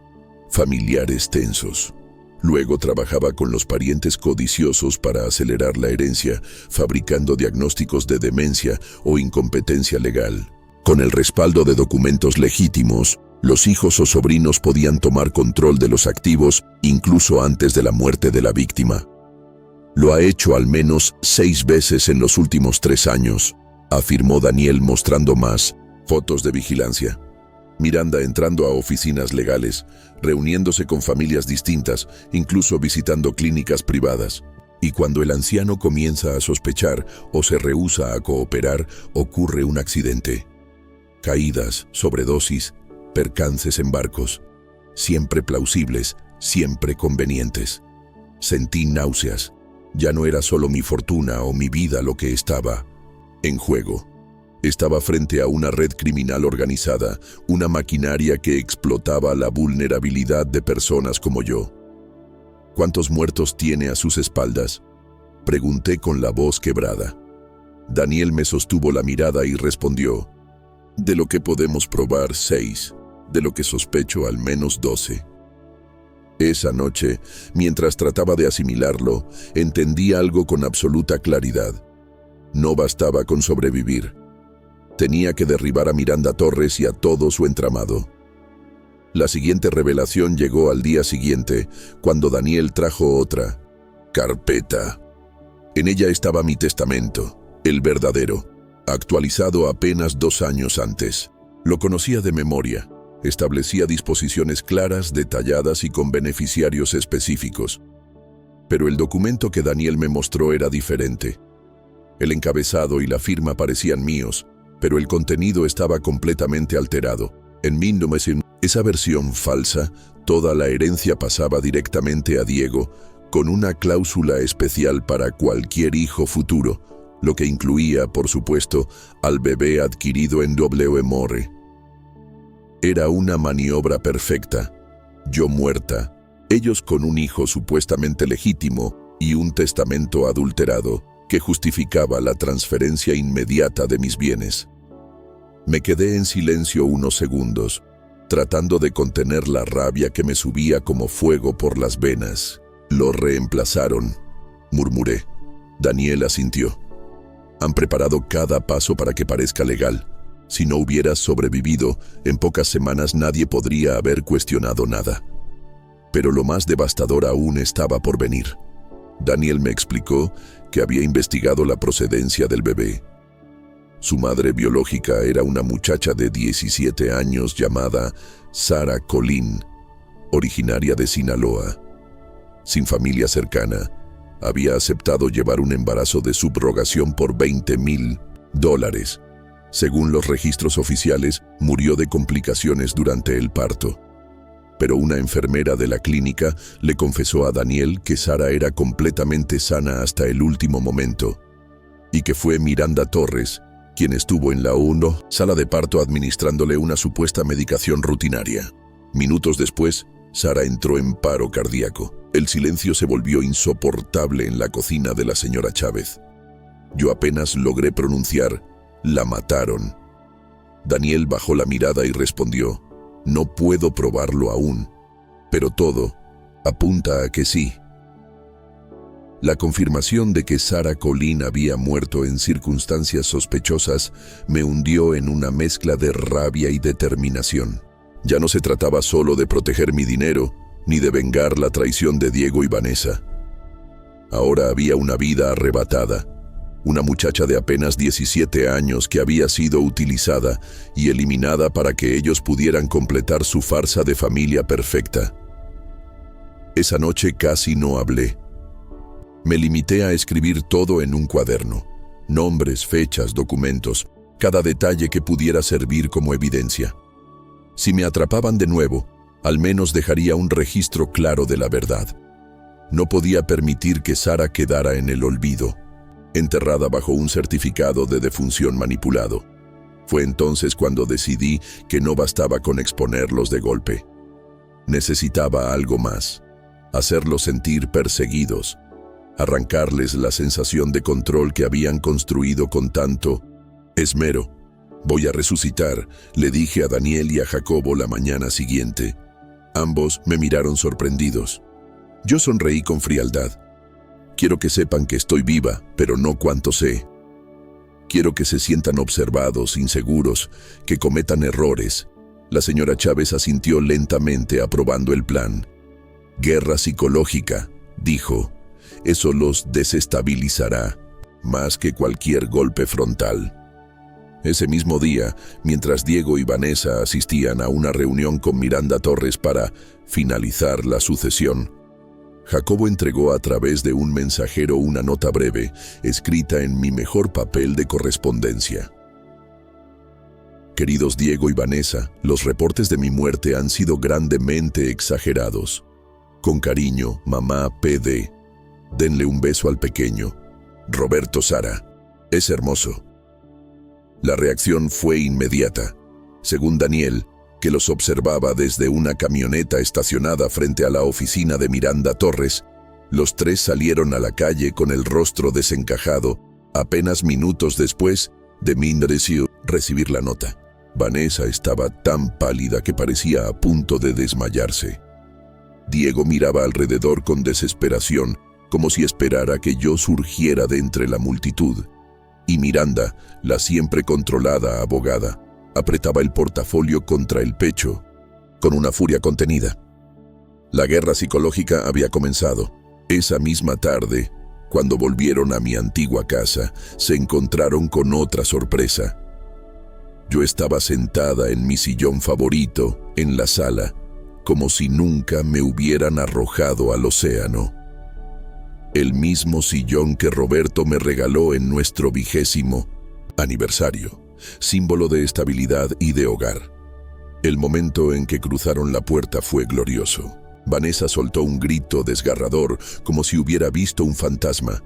familiares tensos. Luego trabajaba con los parientes codiciosos para acelerar la herencia, fabricando diagnósticos de demencia o incompetencia legal. Con el respaldo de documentos legítimos, los hijos o sobrinos podían tomar control de los activos incluso antes de la muerte de la víctima. Lo ha hecho al menos 6 veces en los últimos 3 años, afirmó Daniel mostrando más fotos de vigilancia. Miranda entrando a oficinas legales, reuniéndose con familias distintas, incluso visitando clínicas privadas. Y cuando el anciano comienza a sospechar o se rehúsa a cooperar, ocurre un accidente. Caídas, sobredosis, percances en barcos, siempre plausibles, siempre convenientes. Sentí náuseas. Ya no era solo mi fortuna o mi vida lo que estaba en juego. Estaba frente a una red criminal organizada, una maquinaria que explotaba la vulnerabilidad de personas como yo. ¿Cuántos muertos tiene a sus espaldas?, pregunté con la voz quebrada. Daniel me sostuvo la mirada y respondió: de lo que podemos probar 6, de lo que sospecho al menos 12. Esa noche, mientras trataba de asimilarlo, entendí algo con absoluta claridad. No bastaba con sobrevivir. Tenía que derribar a Miranda Torres y a todo su entramado. La siguiente revelación llegó al día siguiente, cuando Daniel trajo otra carpeta. En ella estaba mi testamento, el verdadero, actualizado apenas 2 años antes. Lo conocía de memoria. Establecía disposiciones claras, detalladas y con beneficiarios específicos. Pero el documento que Daniel me mostró era diferente. El encabezado y la firma parecían míos, pero el contenido estaba completamente alterado. En 1900, esa versión falsa, toda la herencia pasaba directamente a Diego, con una cláusula especial para cualquier hijo futuro, lo que incluía, por supuesto, al bebé adquirido en WMORE. Era una maniobra perfecta. Yo muerta, ellos con un hijo supuestamente legítimo y un testamento adulterado que justificaba la transferencia inmediata de mis bienes. Me quedé en silencio unos segundos, tratando de contener la rabia que me subía como fuego por las venas. «Lo reemplazaron», murmuré. Daniel asintió. «Han preparado cada paso para que parezca legal. Si no hubieras sobrevivido, en pocas semanas nadie podría haber cuestionado nada. Pero lo más devastador aún estaba por venir». Daniel me explicó que había investigado la procedencia del bebé. Su madre biológica era una muchacha de 17 años llamada Sara Colín, originaria de Sinaloa. Sin familia cercana, había aceptado llevar un embarazo de subrogación por $20,000. Según los registros oficiales, murió de complicaciones durante el parto. Pero una enfermera de la clínica le confesó a Daniel que Sara era completamente sana hasta el último momento, y que fue Miranda Torres quien estuvo en la sala de parto administrándole una supuesta medicación rutinaria. Minutos después, Sara entró en paro cardíaco. El silencio se volvió insoportable en la cocina de la señora Chávez. Yo apenas logré pronunciar: «La mataron». Daniel bajó la mirada y respondió: «No puedo probarlo aún, pero todo apunta a que sí». La confirmación de que Sara Colín había muerto en circunstancias sospechosas me hundió en una mezcla de rabia y determinación. Ya no se trataba solo de proteger mi dinero, ni de vengar la traición de Diego y Vanessa. Ahora había una vida arrebatada, una muchacha de apenas 17 años que había sido utilizada y eliminada para que ellos pudieran completar su farsa de familia perfecta. Esa noche casi no hablé. Me limité a escribir todo en un cuaderno: nombres, fechas, documentos, cada detalle que pudiera servir como evidencia. Si me atrapaban de nuevo, al menos dejaría un registro claro de la verdad. No podía permitir que Sara quedara en el olvido, enterrada bajo un certificado de defunción manipulado. Fue entonces cuando decidí que no bastaba con exponerlos de golpe. Necesitaba algo más: hacerlos sentir perseguidos, arrancarles la sensación de control que habían construido con tanto esmero. «Voy a resucitar», le dije a Daniel y a Jacobo la mañana siguiente. Ambos me miraron sorprendidos. Yo sonreí con frialdad. «Quiero que sepan que estoy viva, pero no cuánto sé. Quiero que se sientan observados, inseguros, que cometan errores». La señora Chávez asintió lentamente, aprobando el plan. «Guerra psicológica», dijo. «Eso los desestabilizará, más que cualquier golpe frontal». Ese mismo día, mientras Diego y Vanessa asistían a una reunión con Miranda Torres para finalizar la sucesión, Jacobo entregó a través de un mensajero una nota breve, escrita en mi mejor papel de correspondencia. «Queridos Diego y Vanessa, los reportes de mi muerte han sido grandemente exagerados. Con cariño, mamá PD. Denle un beso al pequeño. Roberto Sara. Es hermoso». La reacción fue inmediata. Según Daniel, que los observaba desde una camioneta estacionada frente a la oficina de Miranda Torres, los tres salieron a la calle con el rostro desencajado, apenas minutos después de mí recibir la nota. Vanessa estaba tan pálida que parecía a punto de desmayarse. Diego miraba alrededor con desesperación, como si esperara que yo surgiera de entre la multitud. Y Miranda, la siempre controlada abogada, apretaba el portafolio contra el pecho, con una furia contenida. La guerra psicológica había comenzado. Esa misma tarde, cuando volvieron a mi antigua casa, se encontraron con otra sorpresa. Yo estaba sentada en mi sillón favorito, en la sala, como si nunca me hubieran arrojado al océano. El mismo sillón que Roberto me regaló en nuestro 20º aniversario, símbolo de estabilidad y de hogar. El momento en que cruzaron la puerta fue glorioso. Vanessa soltó un grito desgarrador, como si hubiera visto un fantasma.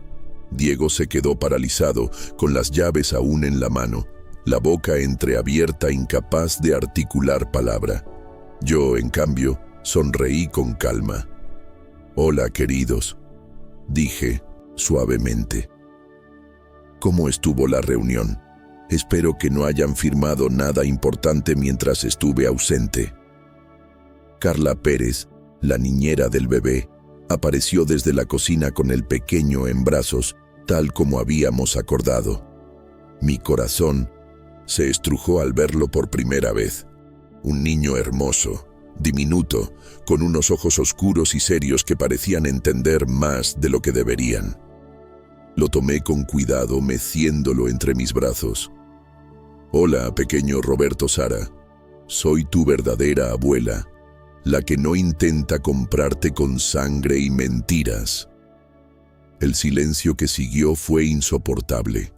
Diego se quedó paralizado, con las llaves aún en la mano, la boca entreabierta, incapaz de articular palabra. Yo, en cambio, sonreí con calma. «Hola, queridos», dije suavemente. «¿Cómo estuvo la reunión? Espero que no hayan firmado nada importante mientras estuve ausente». Carla Pérez, la niñera del bebé, apareció desde la cocina con el pequeño en brazos, tal como habíamos acordado. Mi corazón se estrujó al verlo por primera vez. Un niño hermoso, diminuto, con unos ojos oscuros y serios que parecían entender más de lo que deberían. Lo tomé con cuidado, meciéndolo entre mis brazos. «Hola, pequeño Roberto Sara. Soy tu verdadera abuela, la que no intenta comprarte con sangre y mentiras». El silencio que siguió fue insoportable.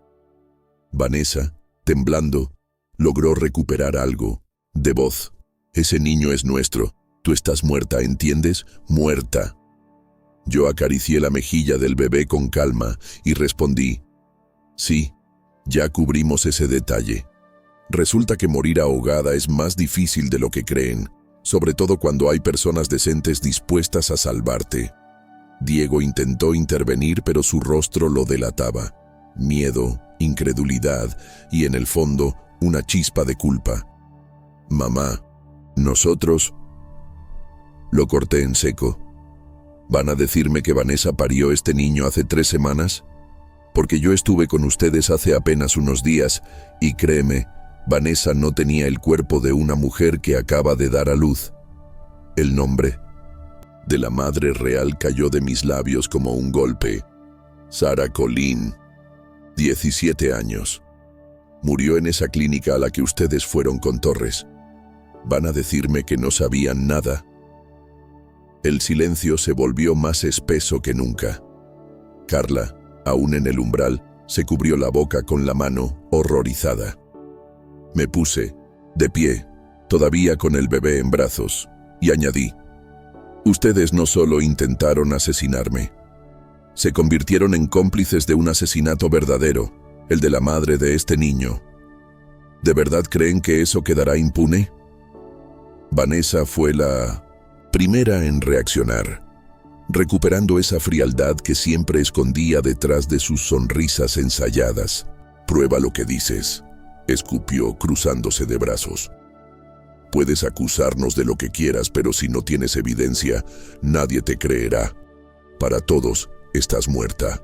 Vanessa, temblando, logró recuperar algo de voz. «Ese niño es nuestro. Tú estás muerta, ¿entiendes? Muerta». Yo acaricié la mejilla del bebé con calma y respondí: «Sí, ya cubrimos ese detalle. Resulta que morir ahogada es más difícil de lo que creen, sobre todo cuando hay personas decentes dispuestas a salvarte». Diego intentó intervenir, pero su rostro lo delataba. Miedo, incredulidad y, en el fondo, una chispa de culpa. «Mamá, nosotros…» Lo corté en seco. ¿Van a decirme que Vanessa parió este niño hace 3 semanas? Porque yo estuve con ustedes hace apenas unos días y créeme, Vanessa no tenía el cuerpo de una mujer que acaba de dar a luz. ¿El nombre? de la madre real cayó de mis labios como un golpe. Sarah Colleen, 17 años. Murió en esa clínica a la que ustedes fueron con Torres. Van a decirme que no sabían nada. El silencio se volvió más espeso que nunca. Carla, aún en el umbral, se cubrió la boca con la mano, horrorizada. Me puse, de pie, todavía con el bebé en brazos, y añadí: ustedes no solo intentaron asesinarme, se convirtieron en cómplices de un asesinato verdadero, el de la madre de este niño. ¿De verdad creen que eso quedará impune? Vanessa fue la primera en reaccionar, recuperando esa frialdad que siempre escondía detrás de sus sonrisas ensayadas. Prueba lo que dices, escupió cruzándose de brazos. Puedes acusarnos de lo que quieras, pero si no tienes evidencia, nadie te creerá. Para todos, estás muerta.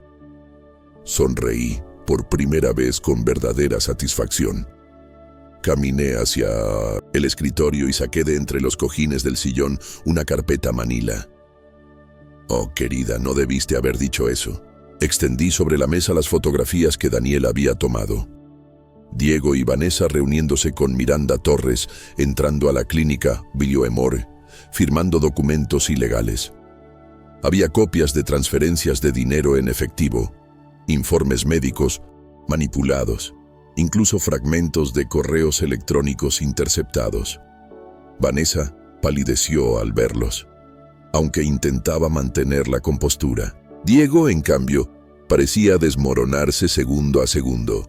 Sonreí, por primera vez con verdadera satisfacción. Caminé hacia el escritorio y saqué de entre los cojines del sillón una carpeta manila. Oh, querida, no debiste haber dicho eso. Extendí sobre la mesa las fotografías que Daniel había tomado. Diego y Vanessa reuniéndose con Miranda Torres, entrando a la clínica Bioemore, firmando documentos ilegales. Había copias de transferencias de dinero en efectivo, informes médicos manipulados, incluso fragmentos de correos electrónicos interceptados. Vanessa palideció al verlos, aunque intentaba mantener la compostura. Diego, en cambio, parecía desmoronarse segundo a segundo.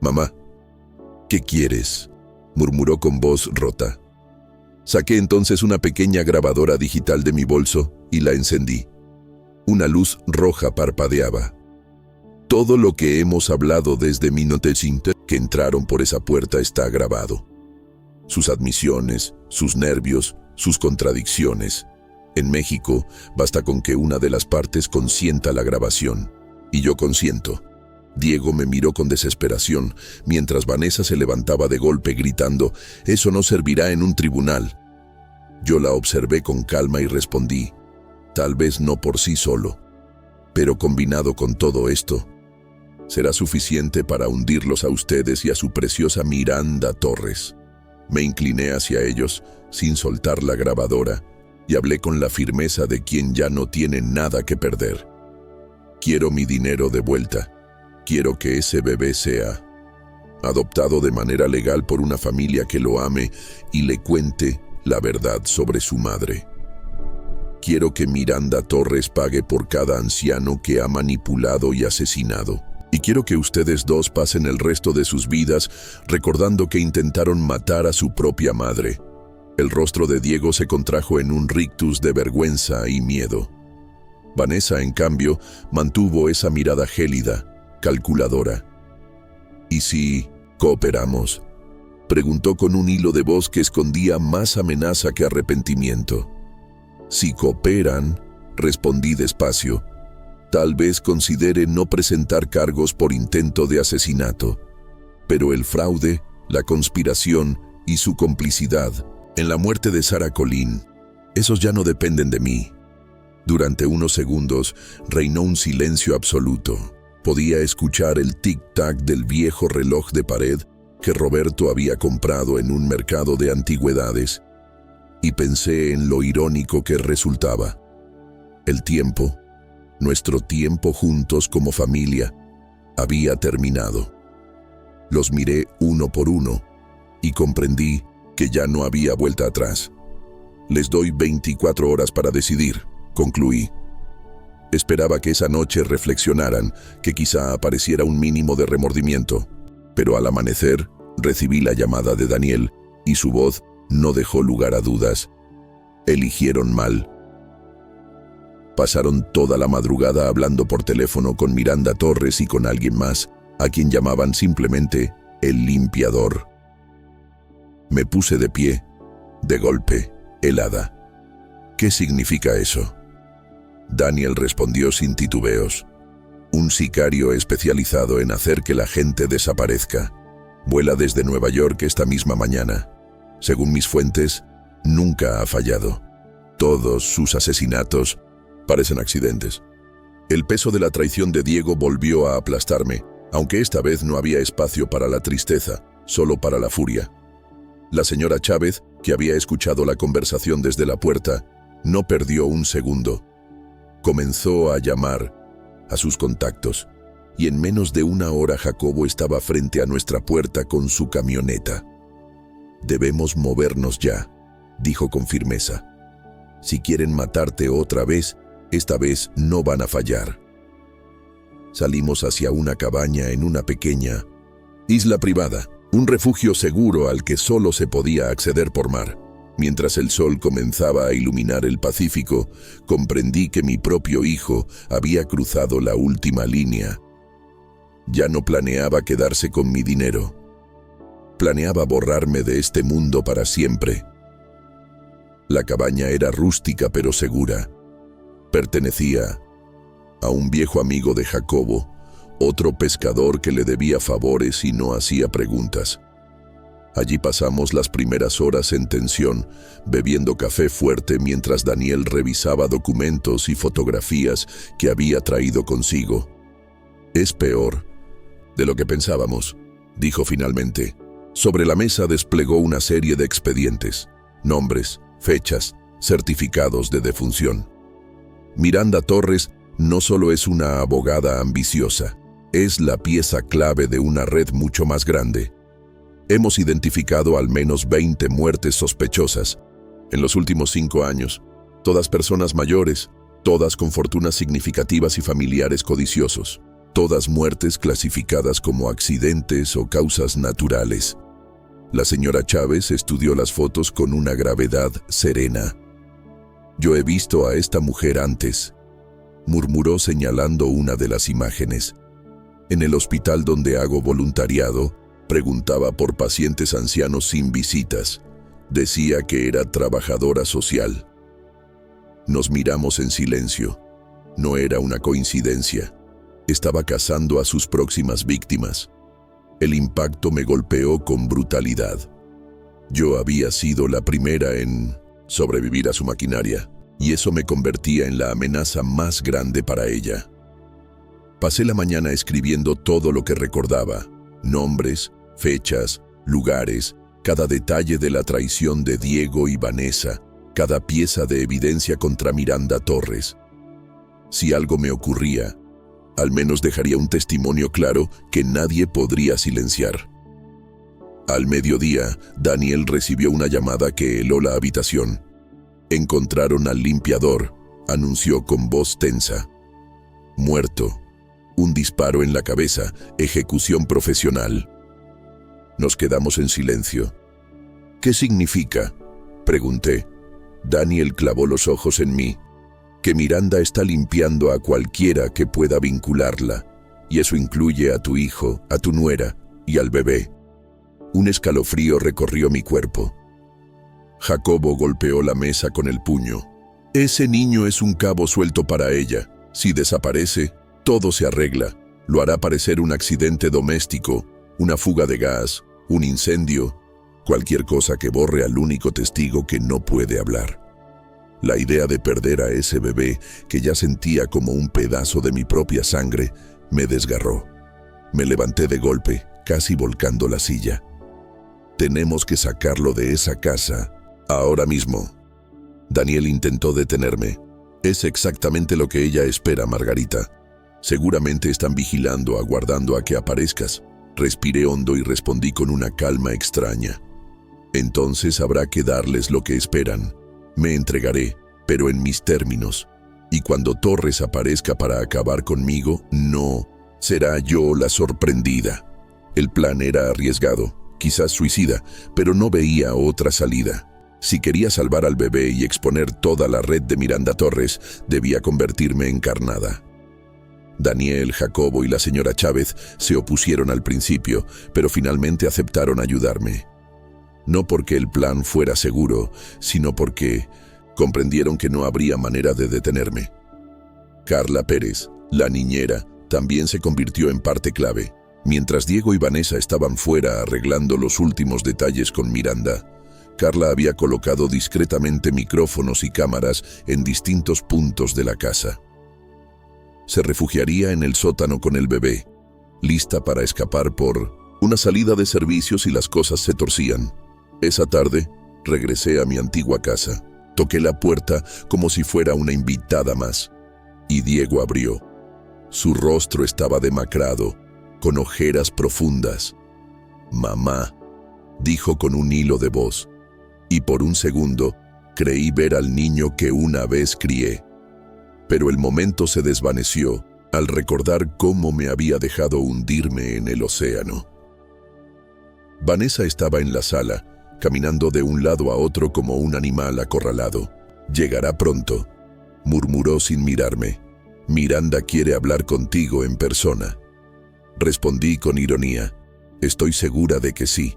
«Mamá, ¿qué quieres?», murmuró con voz rota. Saqué entonces una pequeña grabadora digital de mi bolso y la encendí. Una luz roja parpadeaba. Todo lo que hemos hablado desde minutos que entraron por esa puerta está grabado. Sus admisiones, sus nervios, sus contradicciones. En México, basta con que una de las partes consienta la grabación. Y yo consiento. Diego me miró con desesperación, mientras Vanessa se levantaba de golpe gritando: «Eso no servirá en un tribunal». Yo la observé con calma y respondí: «Tal vez no por sí solo, pero combinado con todo esto, será suficiente para hundirlos a ustedes y a su preciosa Miranda Torres». Me incliné hacia ellos, sin soltar la grabadora, y hablé con la firmeza de quien ya no tiene nada que perder. Quiero mi dinero de vuelta. Quiero que ese bebé sea adoptado de manera legal por una familia que lo ame y le cuente la verdad sobre su madre. Quiero que Miranda Torres pague por cada anciano que ha manipulado y asesinado. Y quiero que ustedes dos pasen el resto de sus vidas recordando que intentaron matar a su propia madre. El rostro de Diego se contrajo en un rictus de vergüenza y miedo. Vanessa, en cambio, mantuvo esa mirada gélida, calculadora. «¿Y si cooperamos?», preguntó con un hilo de voz que escondía más amenaza que arrepentimiento. «Si cooperan», respondí despacio, «tal vez considere no presentar cargos por intento de asesinato. Pero el fraude, la conspiración y su complicidad en la muerte de Sarah Colleen, esos ya no dependen de mí». Durante unos segundos reinó un silencio absoluto. Podía escuchar el tic-tac del viejo reloj de pared que Roberto había comprado en un mercado de antigüedades, y pensé en lo irónico que resultaba. El tiempo, nuestro tiempo juntos como familia, había terminado. Los miré uno por uno y comprendí que ya no había vuelta atrás. «Les doy 24 horas para decidir», concluí. Esperaba que esa noche reflexionaran, que quizá apareciera un mínimo de remordimiento, pero al amanecer recibí la llamada de Daniel y su voz no dejó lugar a dudas. Eligieron mal. Pasaron toda la madrugada hablando por teléfono con Miranda Torres y con alguien más, a quien llamaban simplemente el limpiador. Me puse de pie, de golpe, helada. «¿Qué significa eso?». Daniel respondió sin titubeos: «Un sicario especializado en hacer que la gente desaparezca. Vuela desde Nueva York esta misma mañana. Según mis fuentes, nunca ha fallado. Todos sus asesinatos parecen accidentes. El peso de la traición de Diego volvió a aplastarme, aunque esta vez no había espacio para la tristeza, solo para la furia. La señora Chávez, que había escuchado la conversación desde la puerta, no perdió un segundo. Comenzó a llamar a sus contactos, y en menos de una hora Jacobo estaba frente a nuestra puerta con su camioneta. «Debemos movernos ya», dijo con firmeza. «Si quieren matarte otra vez, esta vez no van a fallar». Salimos hacia una cabaña en una pequeña isla privada, un refugio seguro al que solo se podía acceder por mar. Mientras el sol comenzaba a iluminar el Pacífico, comprendí que mi propio hijo había cruzado la última línea. Ya no planeaba quedarse con mi dinero. Planeaba borrarme de este mundo para siempre. La cabaña era rústica pero segura. Pertenecía a un viejo amigo de Jacobo, otro pescador que le debía favores y no hacía preguntas. Allí pasamos las primeras horas en tensión, bebiendo café fuerte mientras Daniel revisaba documentos y fotografías que había traído consigo. «Es peor de lo que pensábamos», dijo finalmente. Sobre la mesa desplegó una serie de expedientes, nombres, fechas, certificados de defunción. Miranda Torres no solo es una abogada ambiciosa, es la pieza clave de una red mucho más grande. Hemos identificado al menos 20 muertes sospechosas en los últimos 5 años, todas personas mayores, todas con fortunas significativas y familiares codiciosos, todas muertes clasificadas como accidentes o causas naturales. La señora Chávez estudió las fotos con una gravedad serena. «Yo he visto a esta mujer antes», murmuró señalando una de las imágenes. «En el hospital donde hago voluntariado, preguntaba por pacientes ancianos sin visitas. Decía que era trabajadora social». Nos miramos en silencio. No era una coincidencia. Estaba cazando a sus próximas víctimas. El impacto me golpeó con brutalidad. Yo había sido la primera en sobrevivir a su maquinaria, y eso me convertía en la amenaza más grande para ella. Pasé la mañana escribiendo todo lo que recordaba: nombres, fechas, lugares, cada detalle de la traición de Diego y Vanessa, cada pieza de evidencia contra Miranda Torres. Si algo me ocurría, al menos dejaría un testimonio claro que nadie podría silenciar. Al mediodía, Daniel recibió una llamada que heló la habitación. «Encontraron al limpiador», anunció con voz tensa. «Muerto. Un disparo en la cabeza, ejecución profesional». Nos quedamos en silencio. «¿Qué significa?», pregunté. Daniel clavó los ojos en mí. «Que Miranda está limpiando a cualquiera que pueda vincularla, y eso incluye a tu hijo, a tu nuera y al bebé». Un escalofrío recorrió mi cuerpo. Jacobo golpeó la mesa con el puño. «Ese niño es un cabo suelto para ella. Si desaparece, todo se arregla. Lo hará parecer un accidente doméstico, una fuga de gas, un incendio, cualquier cosa que borre al único testigo que no puede hablar». La idea de perder a ese bebé, que ya sentía como un pedazo de mi propia sangre, me desgarró. Me levanté de golpe, casi volcando la silla. «Tenemos que sacarlo de esa casa, ahora mismo». Daniel intentó detenerme. «Es exactamente lo que ella espera, Margarita. Seguramente están vigilando, aguardando a que aparezcas». Respiré hondo y respondí con una calma extraña. «Entonces habrá que darles lo que esperan. Me entregaré, pero en mis términos. Y cuando Torres aparezca para acabar conmigo, no será yo la sorprendida». El plan era arriesgado, quizás suicida, pero no veía otra salida. Si quería salvar al bebé y exponer toda la red de Miranda Torres, debía convertirme en carnada. Daniel, Jacobo y la señora Chávez se opusieron al principio, pero finalmente aceptaron ayudarme. No porque el plan fuera seguro, sino porque comprendieron que no habría manera de detenerme. Carla Pérez, la niñera, también se convirtió en parte clave. Mientras Diego y Vanessa estaban fuera arreglando los últimos detalles con Miranda, Carla había colocado discretamente micrófonos y cámaras en distintos puntos de la casa. Se refugiaría en el sótano con el bebé, lista para escapar por una salida de servicios y las cosas se torcían. Esa tarde, regresé a mi antigua casa. Toqué la puerta como si fuera una invitada más, y Diego abrió. Su rostro estaba demacrado, con ojeras profundas. «Mamá», dijo con un hilo de voz, y por un segundo creí ver al niño que una vez crié. Pero el momento se desvaneció al recordar cómo me había dejado hundirme en el océano. Vanessa estaba en la sala, caminando de un lado a otro como un animal acorralado. «Llegará pronto», murmuró sin mirarme. «Miranda quiere hablar contigo en persona». Respondí con ironía. «Estoy segura de que sí.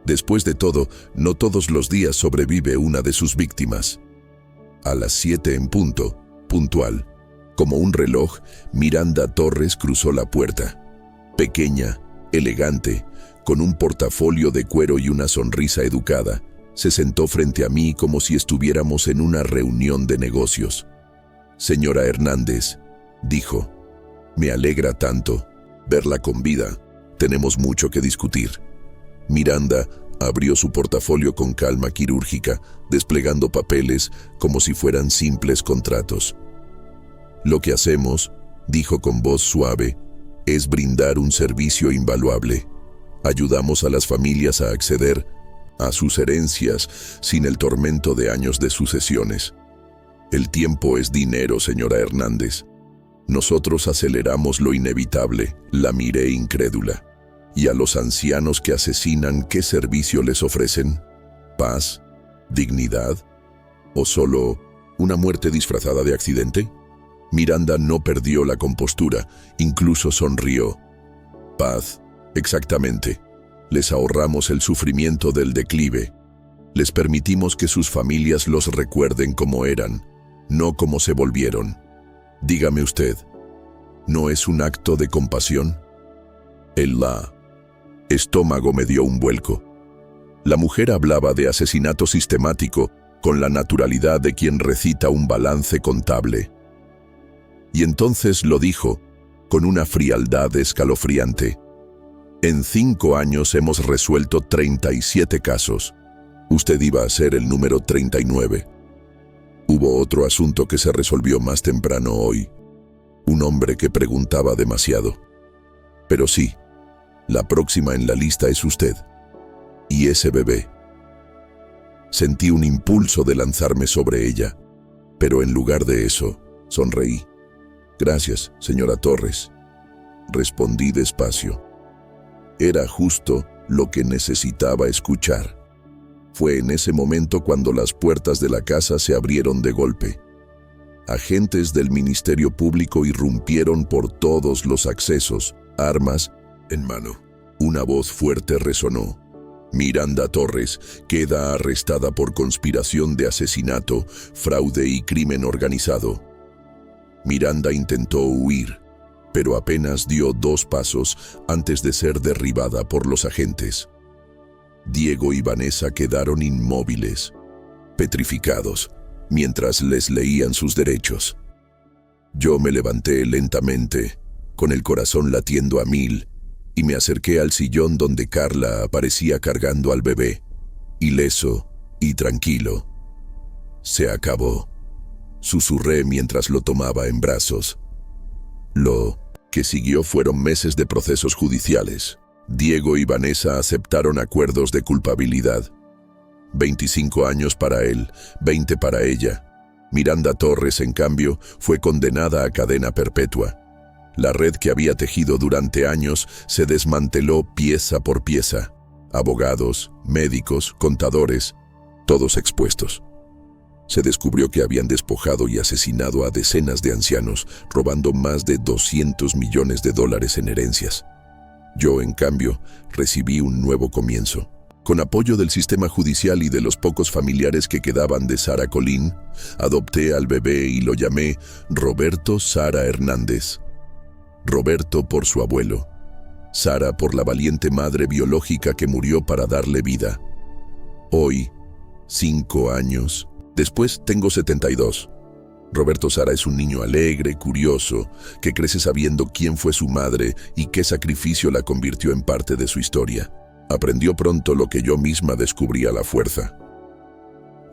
Después de todo, no todos los días sobrevive una de sus víctimas». A las 7 en punto, puntual, como un reloj, Miranda Torres cruzó la puerta. Pequeña, elegante, con un portafolio de cuero y una sonrisa educada, se sentó frente a mí como si estuviéramos en una reunión de negocios. «Señora Hernández», dijo, «me alegra tanto verla con vida. Tenemos mucho que discutir». Miranda abrió su portafolio con calma quirúrgica, desplegando papeles como si fueran simples contratos. «Lo que hacemos», dijo con voz suave, «es brindar un servicio invaluable. Ayudamos a las familias a acceder a sus herencias sin el tormento de años de sucesiones. El tiempo es dinero, señora Hernández. Nosotros aceleramos lo inevitable», la miré incrédula. «¿Y a los ancianos que asesinan qué servicio les ofrecen? ¿Paz? ¿Dignidad? ¿O solo una muerte disfrazada de accidente?» Miranda no perdió la compostura, incluso sonrió. «Paz, exactamente. Les ahorramos el sufrimiento del declive. Les permitimos que sus familias los recuerden como eran, no como se volvieron. Dígame usted, ¿no es un acto de compasión?» El estómago me dio un vuelco. La mujer hablaba de asesinato sistemático con la naturalidad de quien recita un balance contable. Y entonces lo dijo, con una frialdad escalofriante. «En 5 años hemos resuelto 37 casos. Usted iba a ser el número 39. Hubo otro asunto que se resolvió más temprano hoy. Un hombre que preguntaba demasiado. Pero sí, la próxima en la lista es usted. Y ese bebé». Sentí un impulso de lanzarme sobre ella, pero en lugar de eso, sonreí. «Gracias, señora Torres», respondí despacio. Era justo lo que necesitaba escuchar. Fue en ese momento cuando las puertas de la casa se abrieron de golpe. Agentes del Ministerio Público irrumpieron por todos los accesos, armas en mano. Una voz fuerte resonó. «Miranda Torres queda arrestada por conspiración de asesinato, fraude y crimen organizado». Miranda intentó huir, pero apenas dio 2 pasos antes de ser derribada por los agentes. Diego y Vanessa quedaron inmóviles, petrificados, mientras les leían sus derechos. Yo me levanté lentamente, con el corazón latiendo a 1000, y me acerqué al sillón donde Carla aparecía cargando al bebé, ileso y tranquilo. «Se acabó», susurré mientras lo tomaba en brazos. Lo que siguió fueron meses de procesos judiciales. Diego y Vanessa aceptaron acuerdos de culpabilidad. 25 años para él, 20 para ella. Miranda Torres, en cambio, fue condenada a cadena perpetua. La red que había tejido durante años se desmanteló pieza por pieza. Abogados, médicos, contadores, todos expuestos. Se descubrió que habían despojado y asesinado a decenas de ancianos, robando más de $200 millones en herencias. Yo, en cambio, recibí un nuevo comienzo. Con apoyo del sistema judicial y de los pocos familiares que quedaban de Sara Colín, adopté al bebé y lo llamé Roberto Sara Hernández. Roberto por su abuelo, Sara por la valiente madre biológica que murió para darle vida. Hoy, 5 años. Después tengo 72. Roberto Sara es un niño alegre, curioso, que crece sabiendo quién fue su madre y qué sacrificio la convirtió en parte de su historia. Aprendió pronto lo que yo misma descubrí a la fuerza: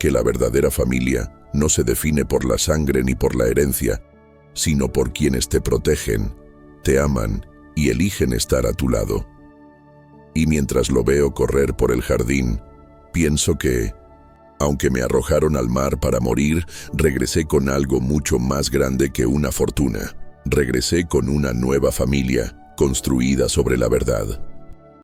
que la verdadera familia no se define por la sangre ni por la herencia, sino por quienes te protegen, te aman y eligen estar a tu lado. Y mientras lo veo correr por el jardín, pienso que, aunque me arrojaron al mar para morir, regresé con algo mucho más grande que una fortuna. Regresé con una nueva familia, construida sobre la verdad.